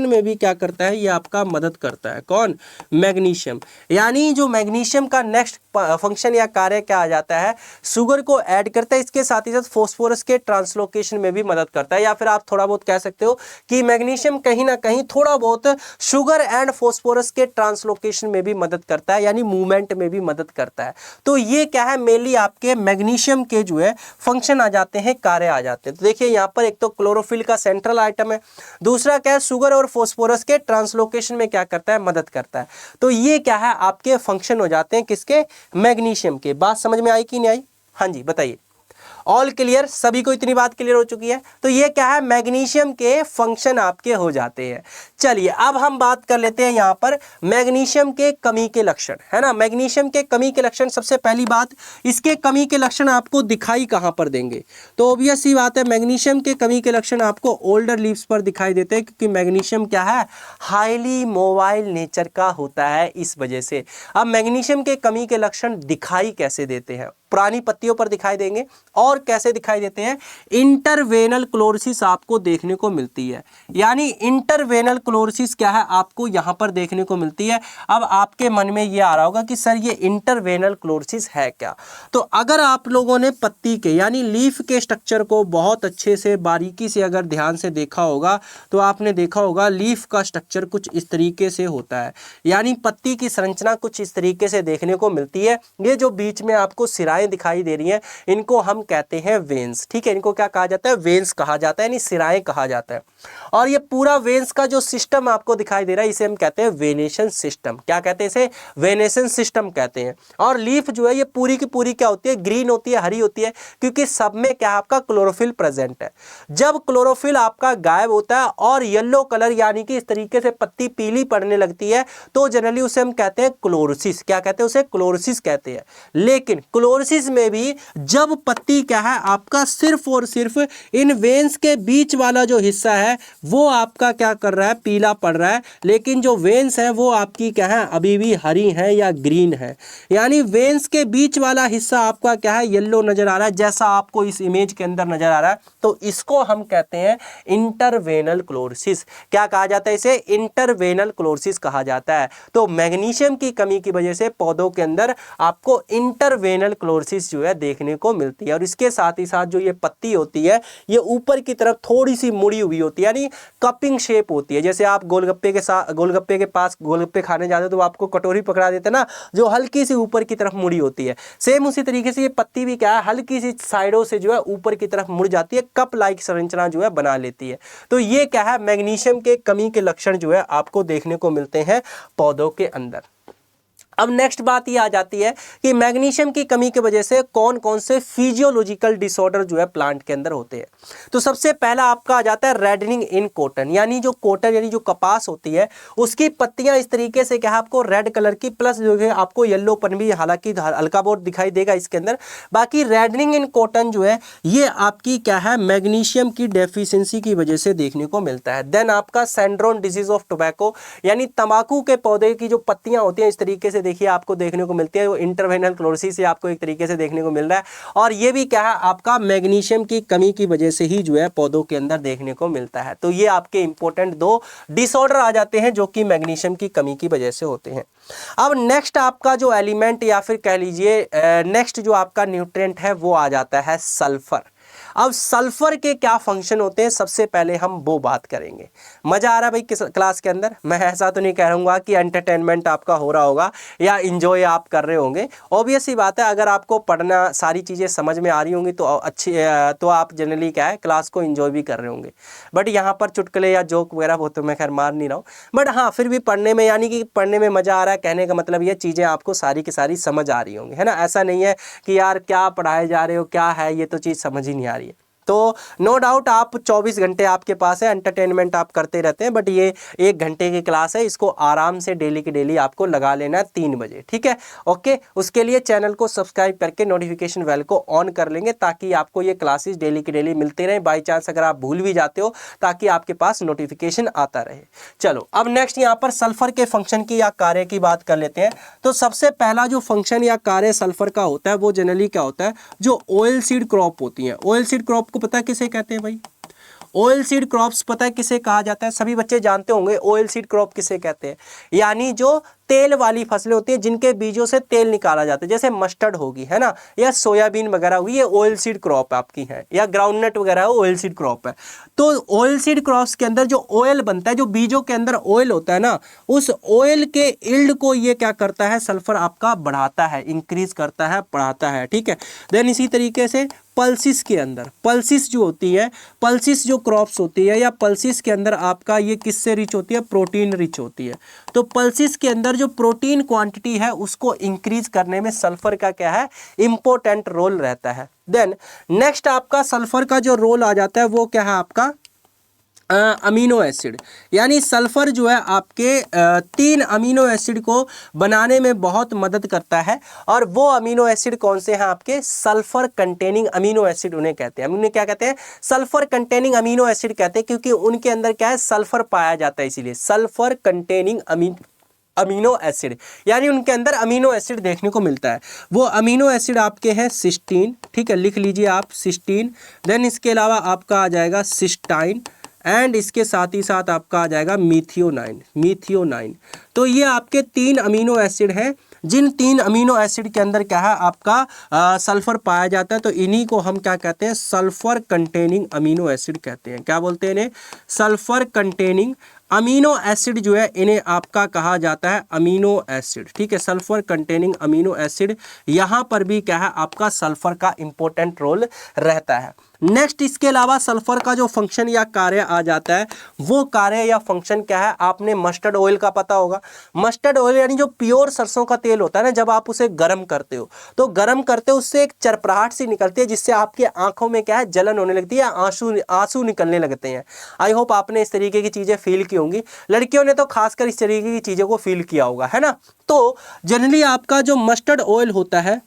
में भी क्या करता है, ये आपका मदद करता है। कौन? मैग्नीशियम। यानी जो मैग्नीशियम का नेक्स्ट फंक्शन या कार्य क्या आ जाता है, शुगर को ऐड करता है, इसके साथ ही साथ फोस्फोरस के ट्रांसलोकेशन में भी मदद करता है। या फिर आप थोड़ा बहुत कह सकते हो कि मैग्नीशियम कहीं ना कहीं थोड़ा बहुत शुगर एंड फोस्फोरस के ट्रांसलोकेशन में भी मदद करता है, यानी मूवमेंट में भी मदद करता है। तो ये क्या है, मेनली आपके मैग्नीशियम के जो है फंक्शन आ जाते हैं, कार्य आ जाते हैं। तो देखिए यहाँ पर एक तो क्लोरोफिल का सेंट्रल आइटम है, दूसरा क्या है, शुगर और फोस्फोरस के ट्रांसलोकेशन में क्या करता है, मदद करता है। तो ये क्या है, आपके फंक्शन हो जाते हैं किसके, मैग्नीशियम के। बात समझ में आई कि नहीं आई? हाँ जी बताइए। All clear? सभी को इतनी बात क्लियर हो चुकी है? तो ये क्या है, मैग्नीशियम के फंक्शन आपके हो जाते हैं। चलिए अब हम बात कर लेते हैं यहाँ पर मैग्नीशियम के कमी के लक्षण, है ना। मैग्नीशियम के कमी के लक्षण, सबसे पहली बात, इसके कमी के लक्षण आपको दिखाई कहाँ पर देंगे? तो ऑब्वियस सी बात है, मैग्नीशियम के कमी के लक्षण आपको ओल्डर लीव्स पर दिखाई देते हैं, क्योंकि मैग्नीशियम क्या है, हाईली मोबाइल नेचर का होता है, इस वजह से। अब मैग्नीशियम के कमी के लक्षण दिखाई कैसे देते हैं? पुरानी पत्तियों पर दिखाई देंगे। और कैसे दिखाई देते हैं? इंटरवेनल क्लोरोसिस आपको देखने को मिलती है। यानी इंटरवेनल क्लोरोसिस क्या है, आपको यहां पर देखने को मिलती है। अब आपके मन में ये आ रहा होगा कि सर ये इंटरवेनल क्लोरोसिस है क्या? तो अगर आप लोगों ने पत्ती के यानी लीफ के स्ट्रक्चर को बहुत अच्छे से बारीकी से अगर ध्यान से देखा होगा तो आपने देखा होगा लीफ का स्ट्रक्चर कुछ इस तरीके से होता है। यानी पत्ती की संरचना कुछ इस तरीके से देखने को मिलती है। ये जो बीच में आपको सिराएं सिराएं दिखाई दे रही हैं, इनको हम कहते हैं वेन्स। ठीक है, इनको क्या कहा जाता है? वेन्स कहा जाता है, यानी सिराएं कहा जाता है। और ये पूरा वेन्स का जो सिस्टम आपको दिखाई दे रहा है, इसे हम कहते हैं वेनेशन सिस्टम। क्या कहते हैं इसे? वेनेशन सिस्टम कहते हैं। और लीफ जो है ये पूरी की पूरी क्या होती है? ग्रीन होती है, हरी होती है, क्योंकि सब में क्या आपका क्लोरोफिल प्रेजेंट है। जब क्लोरोफिल आपका गायब होता है और येलो कलर यानी कि इस तरीके से पत्ती पीली पड़ने लगती है, तो जनरली उसे हम कहते हैं क्लोरोसिस। क्या कहते हैं उसे? क्लोरोसिस कहते हैं। लेकिन क्लोरोसिस में भी जब पत्ती क्या है आपका सिर्फ और सिर्फ इन वेन्स के बीच वाला जो हिस्सा है वो आपका क्या कर रहा है? पीला पड़ रहा है, लेकिन जो वेन्स है वो आपकी क्या है? अभी भी हरी है या ग्रीन है। यानी वेन्स के बीच वाला हिस्सा आपका क्या है? येलो नजर आ रहा है, जैसा आपको इस इमेज के अंदर नजर आ रहा है। तो इसको हम कहते हैं इंटरवेनल क्लोरोसिस। क्या कहा जाता है इसे? इंटरवेनल क्लोरोसिस कहा जाता है। तो मैग्नीशियम की कमी की वजह से पौधों के अंदर आपको इंटरवेनल क्लोरोसिस जो है देखने को मिलती है। और इसके साथ ही साथ जो ये पत्ती होती है ये ऊपर की तरफ थोड़ी सी मुड़ी हुई होती है, यानी कपिंग शेप होती है। जैसे आप गोलगप्पे के पास गोलगप्पे खाने जाते हो तो आपको कटोरी पकड़ा देते हैं ना, जो हल्की सी ऊपर की तरफ मुड़ी होती है। सेम उसी तरीके से ये पत्ती भी क्या है? हल्की सी साइडों से जो है ऊपर की तरफ मुड़ जाती है, कप लाइक संरचना जो है बना लेती है। तो ये क्या है? मैग्नीशियम के कमी के लक्षण जो है आपको देखने को मिलते हैं पौधों के अंदर। अब नेक्स्ट बात ये आ जाती है कि मैग्नीशियम की कमी की वजह से कौन कौन से फिजियोलॉजिकल डिसऑर्डर जो है प्लांट के अंदर होते हैं। तो सबसे पहला आपका आ जाता है रेडनिंग इन कॉटन, यानी जो कॉटन यानी जो कपास होती है उसकी पत्तियां इस तरीके से क्या है आपको रेड कलर की, प्लस जो है आपको येल्लोपन भी हालांकि हल्का बहुत दिखाई देगा इसके अंदर। बाकी रेडनिंग इन कॉटन जो है ये आपकी क्या है? मैग्नीशियम की डेफिशिएंसी की वजह से देखने को मिलता है। देन आपका सैंड्रोन डिजीज ऑफ टोबैको, यानी तंबाकू के पौधे की जो पत्तियां होती हैं इस तरीके से देखिए आपको देखने को मिलती है, वो इंटरवेनल क्लोरोसिस से आपको एक तरीके से देखने को मिल रहा है। और ये भी क्या है? आपका मैग्नीशियम की कमी की वजह से ही जो है पौधों के अंदर देखने को मिलता है। तो ये आपके इंपॉर्टेंट दो डिसऑर्डर आ जाते हैं जो कि मैग्नीशियम की कमी की वजह से होते हैं। अब नेक्स्ट आपका जो एलिमेंट या फिर कह लीजिए नेक्स्ट जो आपका न्यूट्रिएंट है वो आ जाता है सल्फर। अब सल्फर के क्या फंक्शन होते हैं सबसे पहले हम वो बात करेंगे। मजा आ रहा है भाई किस क्लास के अंदर? मैं ऐसा तो नहीं कह रहूँगा कि एंटरटेनमेंट आपका हो रहा होगा या इंजॉय आप कर रहे होंगे। ऑब्वियस सी बात है, अगर आपको पढ़ना सारी चीज़ें समझ में आ रही होंगी तो अच्छी, तो आप जनरली क्या है क्लास को इंजॉय भी कर रहे होंगे। बट यहाँ पर चुटकुले या जोक वगैरह वो तो मैं खैर मार नहीं रहा हूँ, बट हाँ फिर भी पढ़ने में यानी कि पढ़ने में मज़ा आ रहा है, कहने का मतलब ये चीज़ें आपको सारी की सारी समझ आ रही होंगी, है ना। ऐसा नहीं है कि यार क्या पढ़ाए जा रहे हो, क्या है ये तो चीज़ समझ ही नहीं आ रही है। तो नो डाउट आप 24 घंटे आपके पास है, एंटरटेनमेंट आप करते रहते हैं, बट ये 1 घंटे की क्लास है, इसको आराम से डेली की डेली आपको लगा लेना है 3 बजे, ठीक है। ओके, उसके लिए चैनल को सब्सक्राइब करके नोटिफिकेशन बेल को ऑन कर लेंगे ताकि आपको ये क्लासेस डेली की डेली मिलते रहें। बाई चांस अगर आप भूल भी जाते हो ताकि आपके पास नोटिफिकेशन आता रहे। चलो अब नेक्स्ट यहाँ पर सल्फर के फंक्शन की या कार्य की बात कर लेते हैं। तो सबसे पहला जो फंक्शन या कार्य सल्फर का होता है वो जनरली क्या होता है? जो ऑयल सीड क्रॉप होती है, ऑयल सीड क्रॉप पता है किसे कहते हैं भाई? ऑयल सीड क्रॉप्स पता है किसे कहा जाता है? सभी बच्चे जानते होंगे ऑयल सीड क्रॉप किसे कहते हैं। यानी जो तेल वाली फसलें होती हैं जिनके बीजों से तेल निकाला जाता है, जैसे मस्टर्ड होगी, है ना, या सोयाबीन वगैरह हुई, ये ऑयल सीड क्रॉप आपकी है, या ग्राउंडनट वगैरह ऑयल सीड क्रॉप है। तो ऑयल सीड क्रॉप्स के अंदर जो ऑयल बनता है, जो बीजों के अंदर ऑयल होता है ना, उस ऑयल के यील्ड को ये क्या करता है? सल्फर आपका बढ़ाता है, इंक्रीज करता है, बढ़ाता है, ठीक है। देन इसी तरीके से पल्सिस के अंदर, पल्सिस जो होती है, पल्सिस जो क्रॉप्स होती है या पल्सिस के अंदर आपका ये किससे रिच होती है? प्रोटीन रिच होती है। तो पल्सिस के अंदर जो प्रोटीन क्वांटिटी है उसको इंक्रीज करने में सल्फर का क्या है? इंपॉर्टेंट रोल रहता है। देन नेक्स्ट आपका सल्फर का जो रोल आ जाता है वो क्या है आपका? अमीनो एसिड, यानी सल्फर जो है आपके 3 अमीनो एसिड को बनाने में बहुत मदद करता है। और वो अमीनो एसिड कौन से हैं आपके? सल्फर कंटेनिंग अमीनो एसिड उन्हें कहते हैं। उन्हें क्या कहते हैं? सल्फर कंटेनिंग अमीनो एसिड कहते हैं, क्योंकि उनके अंदर क्या है? सल्फर पाया जाता है, इसीलिए सल्फर कंटेनिंग अमीनो एसिड, यानी उनके अंदर अमीनो एसिड देखने को मिलता है। वो अमीनो एसिड आपके हैं सिस्टीन, ठीक है, लिख लीजिए आप सिस्टीन। देन इसके अलावा आपका आ जाएगा सिस्टाइन, एंड इसके साथ ही साथ आपका आ जाएगा मीथियोनाइन। तो ये आपके 3 अमीनो एसिड हैं, जिन 3 अमीनो एसिड के अंदर क्या है आपका सल्फर पाया जाता है। तो इन्हीं को हम क्या कहते हैं? सल्फर कंटेनिंग अमीनो एसिड कहते हैं। क्या बोलते हैं इन्हें? सल्फर कंटेनिंग अमीनो एसिड जो है इन्हें आपका कहा जाता है अमीनो एसिड, ठीक है, सल्फर कंटेनिंग अमीनो एसिड। यहाँ पर भी क्या है आपका सल्फर का इंपॉर्टेंट रोल रहता है। नेक्स्ट इसके अलावा सल्फर का जो फंक्शन या कार्य आ जाता है, वो कार्य या फंक्शन क्या है, आपने मस्टर्ड ऑयल का पता होगा। मस्टर्ड ऑयल यानी जो प्योर सरसों का तेल होता है ना, जब आप उसे गर्म करते हो तो गर्म करते हो उससे एक चरपराहट सी निकलती है, जिससे आपकी आंखों में क्या है जलन होने लगती है, आंसू निकलने लगते हैं। आई होप आपने इस तरीके की चीजें फील की होंगी, लड़कियों ने तो खासकर इस तरीके की चीजों को फील किया होगा, है ना। तो जनरली आपका जो मस्टर्ड ऑयल होता है,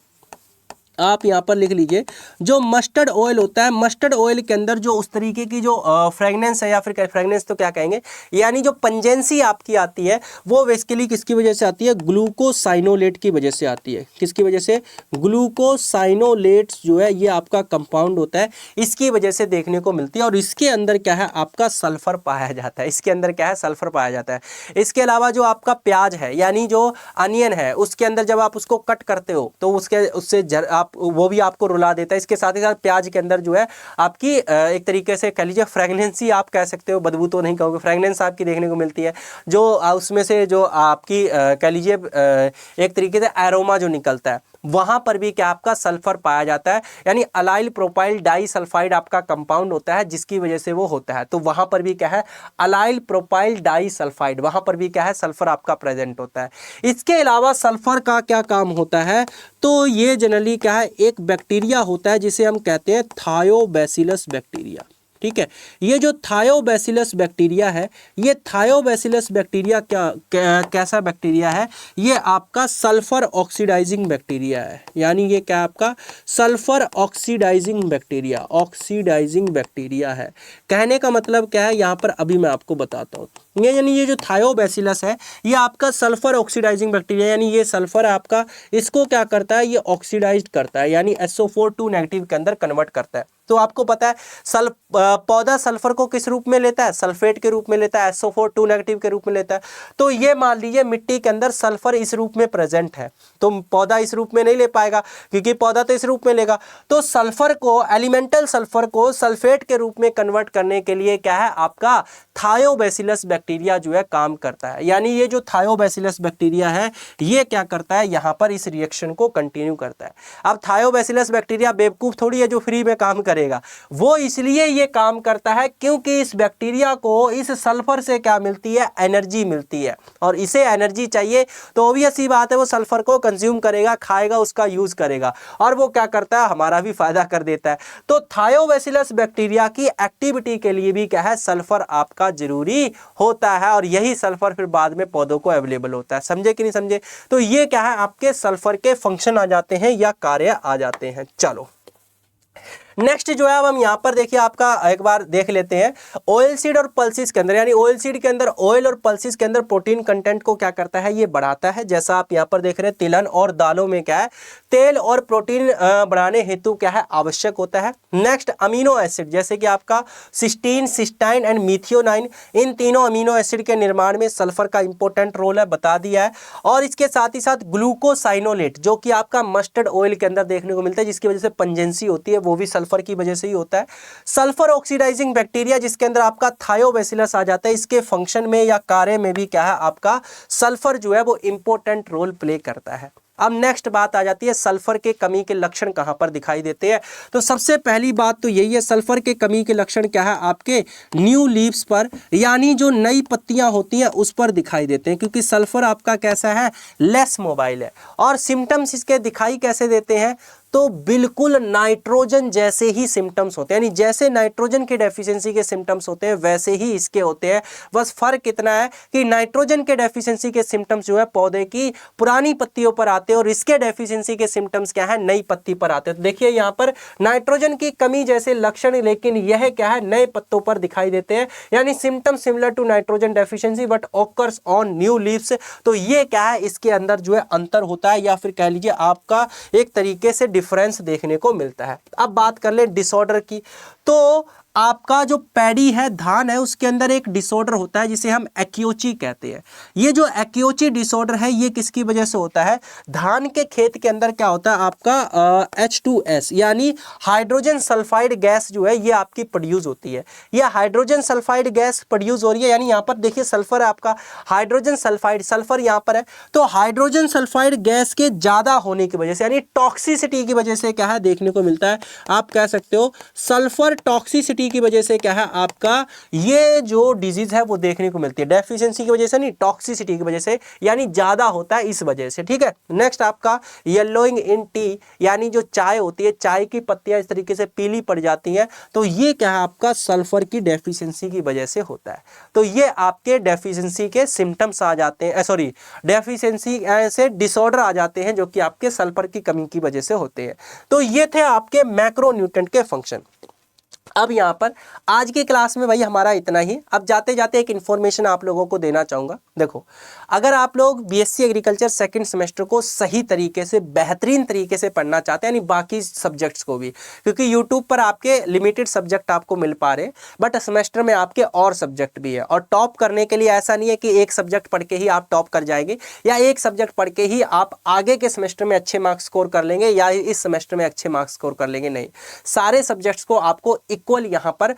आप यहाँ पर लिख लीजिए, जो मस्टर्ड ऑयल होता है, मस्टर्ड ऑयल के अंदर जो उस तरीके की जो फ्रेगनेंस है, या फिर फ्रेगनेंस तो क्या कहेंगे, यानी जो पंजेंसी आपकी आती है, वो बेसिकली किसकी वजह से आती है, ग्लूकोसाइनोलेट की वजह से आती है। किसकी वजह से, ग्लूकोसाइनोलेट्स जो है ये आपका कंपाउंड होता है, इसकी वजह से देखने को मिलती है। और इसके अंदर क्या है आपका सल्फर पाया जाता है, इसके अंदर क्या है सल्फर पाया जाता है। इसके अलावा जो आपका प्याज है, यानी जो अनियन है, उसके अंदर जब आप उसको कट करते हो तो उससे आप वो भी आपको रुला देता है। इसके साथ ही साथ प्याज के अंदर जो है आपकी एक तरीके से कह लीजिए फ्रेगनेंसी आप कह सकते हो, बदबू तो नहीं कहोगे, फ्रेगनेंस आपकी देखने को मिलती है, जो उसमें से जो आपकी कह लीजिए एक तरीके से एरोमा जो निकलता है, वहां पर भी क्या आपका सल्फर पाया जाता है, यानी अलाइल प्रोपाइल डाई सल्फाइड आपका कंपाउंड होता है, जिसकी वजह से वो होता है। तो वहां पर भी क्या है अलाइल प्रोपाइल डाई सल्फाइड, वहां पर भी क्या है सल्फर आपका प्रेजेंट होता है। इसके अलावा सल्फर का क्या काम होता है, तो ये जनरली क्या है एक बैक्टीरिया होता है जिसे हम कहते हैं थायोबैसिलस बैक्टीरिया, ठीक है। ये जो थायोबैसिलस बैक्टीरिया है, ये थायोबैसिलस बैक्टीरिया कैसा बैक्टीरिया है, ये आपका सल्फर ऑक्सीडाइजिंग बैक्टीरिया है। यानी ये क्या आपका सल्फर ऑक्सीडाइजिंग बैक्टीरिया है। कहने का मतलब क्या है यहाँ पर अभी मैं आपको बताता हूँ। ये यानी ये जो थायोबैसिलस है ये आपका सल्फर ऑक्सीडाइजिंग बैक्टीरिया, यानी ये सल्फर आपका इसको क्या करता है, ये ऑक्सीडाइज करता है, यानी SO4 2 नेगेटिव के अंदर कन्वर्ट करता है। तो आपको पता है पौधा सल्फर को किस रूप में लेता है, सल्फेट के रूप में लेता है, SO4 2 नेगेटिव के रूप में लेता है। तो ये मान लीजिए मिट्टी के अंदर सल्फर इस रूप में प्रेजेंट है, तो पौधा इस रूप में नहीं ले पाएगा, क्योंकि पौधा तो इस रूप में लेगा। तो सल्फर को, एलिमेंटल सल्फर को सल्फेट के रूप में कन्वर्ट करने के लिए क्या है आपका थायोबैसिलस बैक्टीरिया जो है काम करता है। यानी ये जो थायोबैसिलस बैक्टीरिया है ये क्या करता है, यहाँ पर इस रिएक्शन को कंटिन्यू करता है। अब थायोबैसिलस बैक्टीरिया बेवकूफ थोड़ी है जो फ्री में काम करेगा, वो इसलिए ये काम करता है क्योंकि इस बैक्टीरिया को इस सल्फर से क्या मिलती है, एनर्जी मिलती है, और इसे एनर्जी चाहिए तो ऑब्वियस सी बात है वो सल्फर को कंज्यूम करेगा, खाएगा, उसका यूज करेगा, और वो क्या करता है हमारा भी फायदा कर देता है। तो थायोबैसिलस बैक्टीरिया की एक्टिविटी के लिए भी क्या है सल्फर आपका जरूरी होता है, और यही सल्फर फिर बाद में पौधों को अवेलेबल होता है। समझे कि नहीं समझे। तो ये क्या है आपके सल्फर के फंक्शन आ जाते हैं या कार्य आ जाते हैं। चलो नेक्स्ट जो है अब हम यहाँ पर देखिए आपका एक बार देख लेते हैं ऑयल सीड और पल्सिस के अंदर, यानी ऑयल सीड के अंदर ऑयल और पल्सिस के अंदर प्रोटीन कंटेंट को क्या करता है, ये बढ़ाता है। जैसा आप यहाँ पर देख रहे हैं तिलहन और दालों में क्या है तेल और प्रोटीन बढ़ाने हेतु क्या है आवश्यक होता है। नेक्स्ट अमीनो एसिड, जैसे कि आपका सिस्टीन, सिस्टाइन एंड मिथियोनाइन, इन तीनों अमीनो एसिड के निर्माण में सल्फर का इंपॉर्टेंट रोल है, बता दिया है। और इसके साथ ही साथ ग्लूकोसाइनोलेट जो कि आपका मस्टर्ड ऑयल के अंदर देखने को मिलता है, जिसकी वजह से पंजेंसी होती है, वो भी सल्फर की वजह से ही होता है। सल्फर ऑक्सीडाइजिंग बैक्टीरिया जिसके अंदर आपका थायोबैसिलस आ जाता है, इसके फंक्शन में या कार्य में भी क्या है आपका सल्फर जो है वो इंपॉर्टेंट रोल प्ले करता है। अब नेक्स्ट बात आ जाती है सल्फर के कमी के लक्षण कहां पर दिखाई देते हैं। तो सबसे पहली बात तो यही है, सल्फर के कमी के लक्षण क्या है आपके न्यू लीव्स पर, यानी जो नई पत्तियां होती हैं उस पर दिखाई देते हैं, क्योंकि सल्फर आपका कैसा है लेस मोबाइल है। और सिम्टम्स इसके दिखाई कैसे देते हैं, तो बिल्कुल नाइट्रोजन जैसे ही सिम्टम्स होते हैं, यानी जैसे नाइट्रोजन की डेफिशिएंसी के सिम्टम्स होते हैं वैसे ही इसके होते हैं। बस फर्क इतना है कि नाइट्रोजन के डेफिशिएंसी के सिम्टम्स जो है पौधे की पुरानी पत्तियों पर आते हैं, और इसके डेफिशिएंसी के सिम्टम्स क्या है नई पत्ती पर आते हैं। तो देखिए यहाँ पर नाइट्रोजन की कमी जैसे लक्षण, लेकिन यह क्या है नए पत्तों पर दिखाई देते हैं, यानी symptom similar to nitrogen deficiency but occurs on new leaves. तो ये क्या है इसके अंदर जो है अंतर होता है, या फिर कह लीजिए आपका एक तरीके से डिफरेंस देखने को मिलता है। अब बात कर ले डिसऑर्डर की, तो आपका जो पैडी है, धान है, उसके अंदर एक डिसऑर्डर होता है जिसे हम एक्योची कहते हैं। ये जो एक्योची डिसऑर्डर है ये किसकी वजह से होता है? धान के खेत के अंदर क्या होता है आपका H2S यानी हाइड्रोजन सल्फाइड गैस जो है ये आपकी प्रोड्यूस होती है। ये हाइड्रोजन सल्फाइड गैस प्रोड्यूस हो रही है, यानी यहाँ पर देखिए सल्फर है आपका, हाइड्रोजन सल्फाइड, सल्फर यहाँ पर है, तो हाइड्रोजन सल्फाइड गैस के ज़्यादा होने की वजह से यानी टॉक्सिसिटी की वजह से क्या है देखने को मिलता है, आप कह सकते हो सल्फर टॉक्सिसिटी की वजह से क्या है आपका ये जो डिजीज है वो देखने को मिलती है। डेफिशिएंसी की वजह से नहीं, टॉक्सिसिटी की वजह से, यानी ज्यादा होता है इस वजह से। ठीक है, नेक्स्ट आपका येलोइंग इन टी, यानी जो चाय होती है, चाय की पत्तियां इस तरीके से पीली पड़ जाती हैं, तो ये क्या है आपका सल्फर की डेफिशिएंसी की वजह से होता है। तो ये आपके डेफिशिएंसी के सिम्टम्स आ जाते हैं, सॉरी डेफिशिएंसी से डिसऑर्डर आ जाते हैं जो कि आपके सल्फर की कमी की वजह से होते हैं। तो ये थे आपके मैक्रोन्यूट्रिएंट के फंक्शन। अब यहाँ पर आज की क्लास में भाई हमारा इतना ही। अब जाते जाते एक इन्फॉर्मेशन आप लोगों को देना चाहूँगा। देखो, अगर आप लोग बीएससी एग्रीकल्चर सेकंड सेमेस्टर को सही तरीके से, बेहतरीन तरीके से पढ़ना चाहते हैं, यानी बाकी सब्जेक्ट्स को भी, क्योंकि यूट्यूब पर आपके लिमिटेड सब्जेक्ट आपको मिल पा रहे, बट सेमेस्टर में आपके और सब्जेक्ट भी है। और टॉप करने के लिए ऐसा नहीं है कि एक सब्जेक्ट पढ़ के ही आप टॉप कर जाएंगे या एक सब्जेक्ट पढ़ के ही आप आगे के सेमेस्टर में अच्छे मार्क्स स्कोर कर लेंगे या इस सेमेस्टर में अच्छे मार्क्स स्कोर कर लेंगे। नहीं, सारे सब्जेक्ट्स को आपको इक्वल यहाँ पर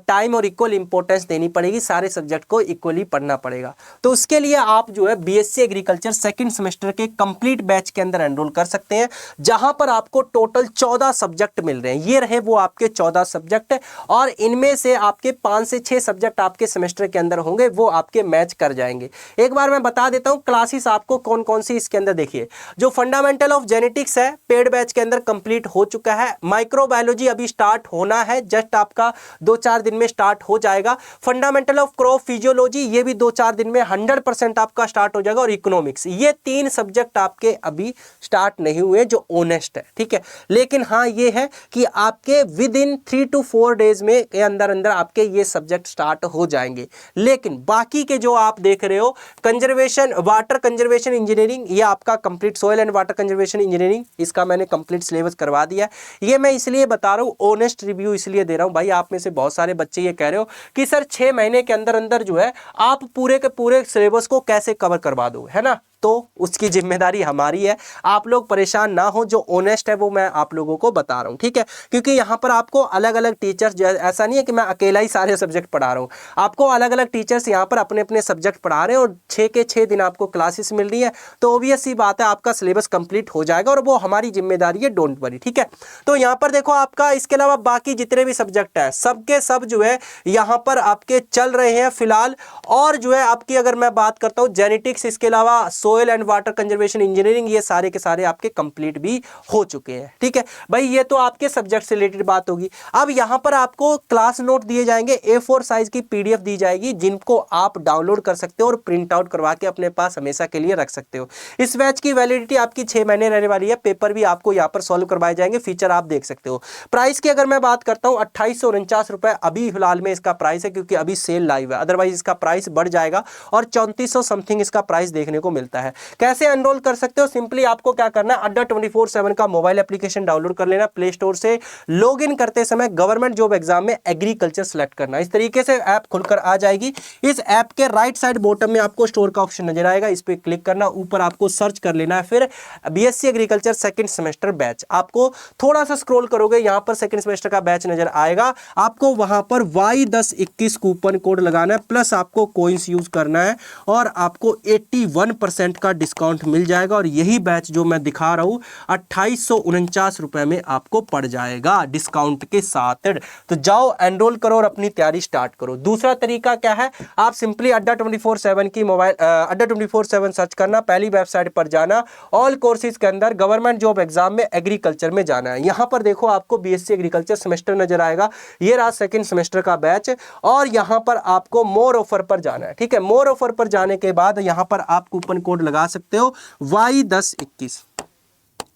टाइम और इक्वल इंपॉर्टेंस देनी पड़ेगी, सारे सब्जेक्ट को इक्वली पढ़ना पड़ेगा। तो उसके लिए आप जो है बीएससी एग्रीकल्चर सेकंड सेमेस्टर के कंप्लीट बैच के अंदर एनरोल कर सकते हैं, जहां पर आपको टोटल 14 सब्जेक्ट मिल रहे हैं। ये रहे वो आपके 14 सब्जेक्ट, और इनमें से आपके 5 से 6 सब्जेक्ट आपके सेमेस्टर के अंदर होंगे, वो आपके मैच कर जाएंगे। एक बार मैं बता देता हूं क्लासेस आपको कौन कौन सी इसके अंदर। देखिए, जो फंडामेंटल ऑफ जेनेटिक्स है पेड बैच के अंदर कंप्लीट हो चुका है। माइक्रोबायोलॉजी अभी स्टार्ट होना है, जस्ट आपका 2-4 दिन में स्टार्ट हो जाएगा। फंडामेंटल ऑफ क्रॉप फिजियोलॉजी ये भी 2-4 दिन में 100% आपका स्टार्ट हो जाएगा। और इकोनॉमिक्स, ये 3 सब्जेक्ट आपके अभी स्टार्ट नहीं हुए जो ऑनेस्ट है। ठीक है, लेकिन हाँ ये है कि आपके विद इन 3 to 4 डेज में के अंदर अंदर आपके ये सब्जेक्ट स्टार्ट हो जाएंगे। लेकिन बाकी के जो आप देख रहे हो, कंजर्वेशन, वाटर कंजर्वेशन इंजीनियरिंग, ये आपका complete soil and water conservation engineering, इसका मैंने कंप्लीट सिलेबस करवा दिया। ये मैं इसलिए बता रहा हूँ, ऑनेस्ट रिव्यू इसलिए दे रहा हूँ भाई, आप में से बहुत सारे बच्चे ये कह रहे हो कि सर 6 महीने के अंदर अंदर जो है आप पूरे के पूरे सिलेबस को कैसे कवर करवा दो, है ना। तो उसकी जिम्मेदारी हमारी है, आप लोग परेशान ना हो, जो ऑनेस्ट है वो मैं आप लोगों को बता रहा हूं। ठीक है, क्योंकि यहाँ पर आपको अलग अलग टीचर्स, ऐसा नहीं है कि मैं अकेला ही सारे सब्जेक्ट पढ़ा रहा हूँ, आपको अलग अलग टीचर्स यहाँ पर अपने अपने सब्जेक्ट पढ़ा रहे हैं और 6 के 6 दिन आपको क्लासेस मिल रही है। तो ऑब्वियस सी बात है आपका सिलेबस कंप्लीट हो जाएगा और वो हमारी जिम्मेदारी है, डोंट वरी। ठीक है, तो यहाँ पर देखो आपका इसके अलावा बाकी जितने भी सब्जेक्ट है सबके सब जो है यहाँ पर आपके चल रहे हैं फिलहाल। और जो है आपकी अगर मैं बात करता हूँ जेनेटिक्स, इसके अलावा soil and water conservation engineering, ये सारे के सारे आपके कंप्लीट भी हो चुके हैं। ठीक है भाई, ये तो आपके सब्जेक्ट से रिलेटेड बात होगी। अब यहाँ पर आपको क्लास नोट दिए जाएंगे, A4 साइज की PDF दी जाएगी, जिनको आप डाउनलोड कर सकते हो और प्रिंट आउट करवा के अपने पास हमेशा के लिए रख सकते हो। इस बैच की वैलिडिटी आपकी 6 महीने रहने वाली है। पेपर भी आपको यहाँ पर सॉल्व करवाए जाएंगे, फीचर आप देख सकते हो। प्राइस की अगर मैं बात करता हूँ 2849 रुपए अभी फिलहाल में इसका प्राइस है, क्योंकि अभी सेल लाइव है, अदरवाइज इसका प्राइस बढ़ जाएगा और 3400 समथिंग इसका प्राइस देखने को मिलता है। कैसे एनरोल कर सकते हो? सिंपली आपको क्या करना है, अड्डा 24/7 का मोबाइल एप्लीकेशन डाउनलोड कर लेना, प्ले स्टोर से लॉगिन करते समय गवर्नमेंट जॉब एग्जाम में एग्रीकल्चर सेलेक्ट करना। इस तरीके से ऐप खुलकर आ जाएगी। इस ऐप के राइट साइड बॉटम में आपको स्टोर का ऑप्शन नजर आएगा, इस पर क्लिक करना, ऊपर आपको सर्च कर लेना है फिर BSc agriculture second semester batch. आपको थोड़ा सा स्क्रॉल करोगे, यहां पर सेकंड सेमेस्टर का बैच नजर आएगा, आपको वहां पर Y1021 कूपन कोड लगाना है, प्लस आपको कॉइंस यूज करना है और आपको 81% का डिस्काउंट मिल जाएगा। और यही बैच जो मैं दिखा रहा हूं 2849 रुपए में आपको पड़ जाएगा डिस्काउंट के साथ। तो जाओ एनरोल करो और अपनी तैयारी स्टार्ट करो। दूसरा तरीका क्या है, आप सिंपली अड्डा 24/7 की मोबाइल अड्डा 24/7 सर्च करना, पहली वेबसाइट पर जाना, ऑल कोर्सेज के अंदर गवर्नमेंट जॉब एग्जाम में एग्रीकल्चर में जाना है। यहां पर देखो आपको बीएससी एग्रीकल्चर सेमेस्टर नजर आएगा, ये रहा सेकंड सेमेस्टर का बैच, और यहां पर आपको मोर ऑफर पर जाना है। ठीक है, मोर ऑफर पर जाने के बाद यहां पर आप कूपन कोड लगा सकते हो Y1021।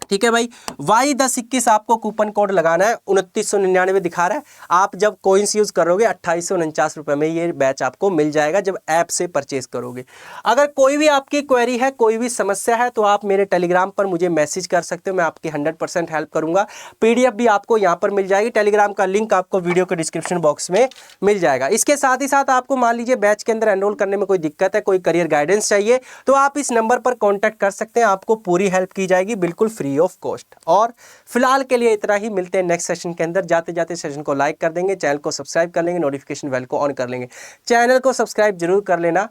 ठीक है भाई। Y1021 आपको कूपन कोड लगाना है, 2999 दिखा रहा है। आप जब कॉइन्स यूज करोगे 2849 रुपए में ये बैच आपको मिल जाएगा जब ऐप से परचेज करोगे। अगर कोई भी आपकी क्वेरी है, कोई भी समस्या है, तो आप मेरे टेलीग्राम पर मुझे मैसेज कर सकते हो, मैं आपकी 100% हेल्प करूंगा। PDF भी आपको यहाँ पर मिल जाएगी, टेलीग्राम का लिंक आपको वीडियो के डिस्क्रिप्शन बॉक्स में मिल जाएगा। इसके साथ ही साथ आपको मान लीजिए बैच के अंदर एनरोल करने में कोई दिक्कत है, कोई करियर गाइडेंस चाहिए, तो आप इस नंबर पर कॉन्टैक्ट कर सकते हैं, आपको पूरी हेल्प की जाएगी बिल्कुल फ्री ऑफ कॉस्ट। और फिलहाल के लिए इतना ही, मिलते हैं नेक्स्ट सेशन के अंदर। जाते जाते सेशन को लाइक कर देंगे, चैनल को सब्सक्राइब कर लेंगे, नोटिफिकेशन बेल को ऑन कर लेंगे। चैनल को सब्सक्राइब जरूर कर लेना,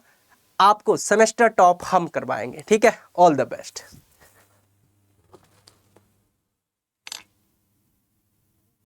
आपको सेमेस्टर टॉप हम करवाएंगे। ठीक है, ऑल द बेस्ट।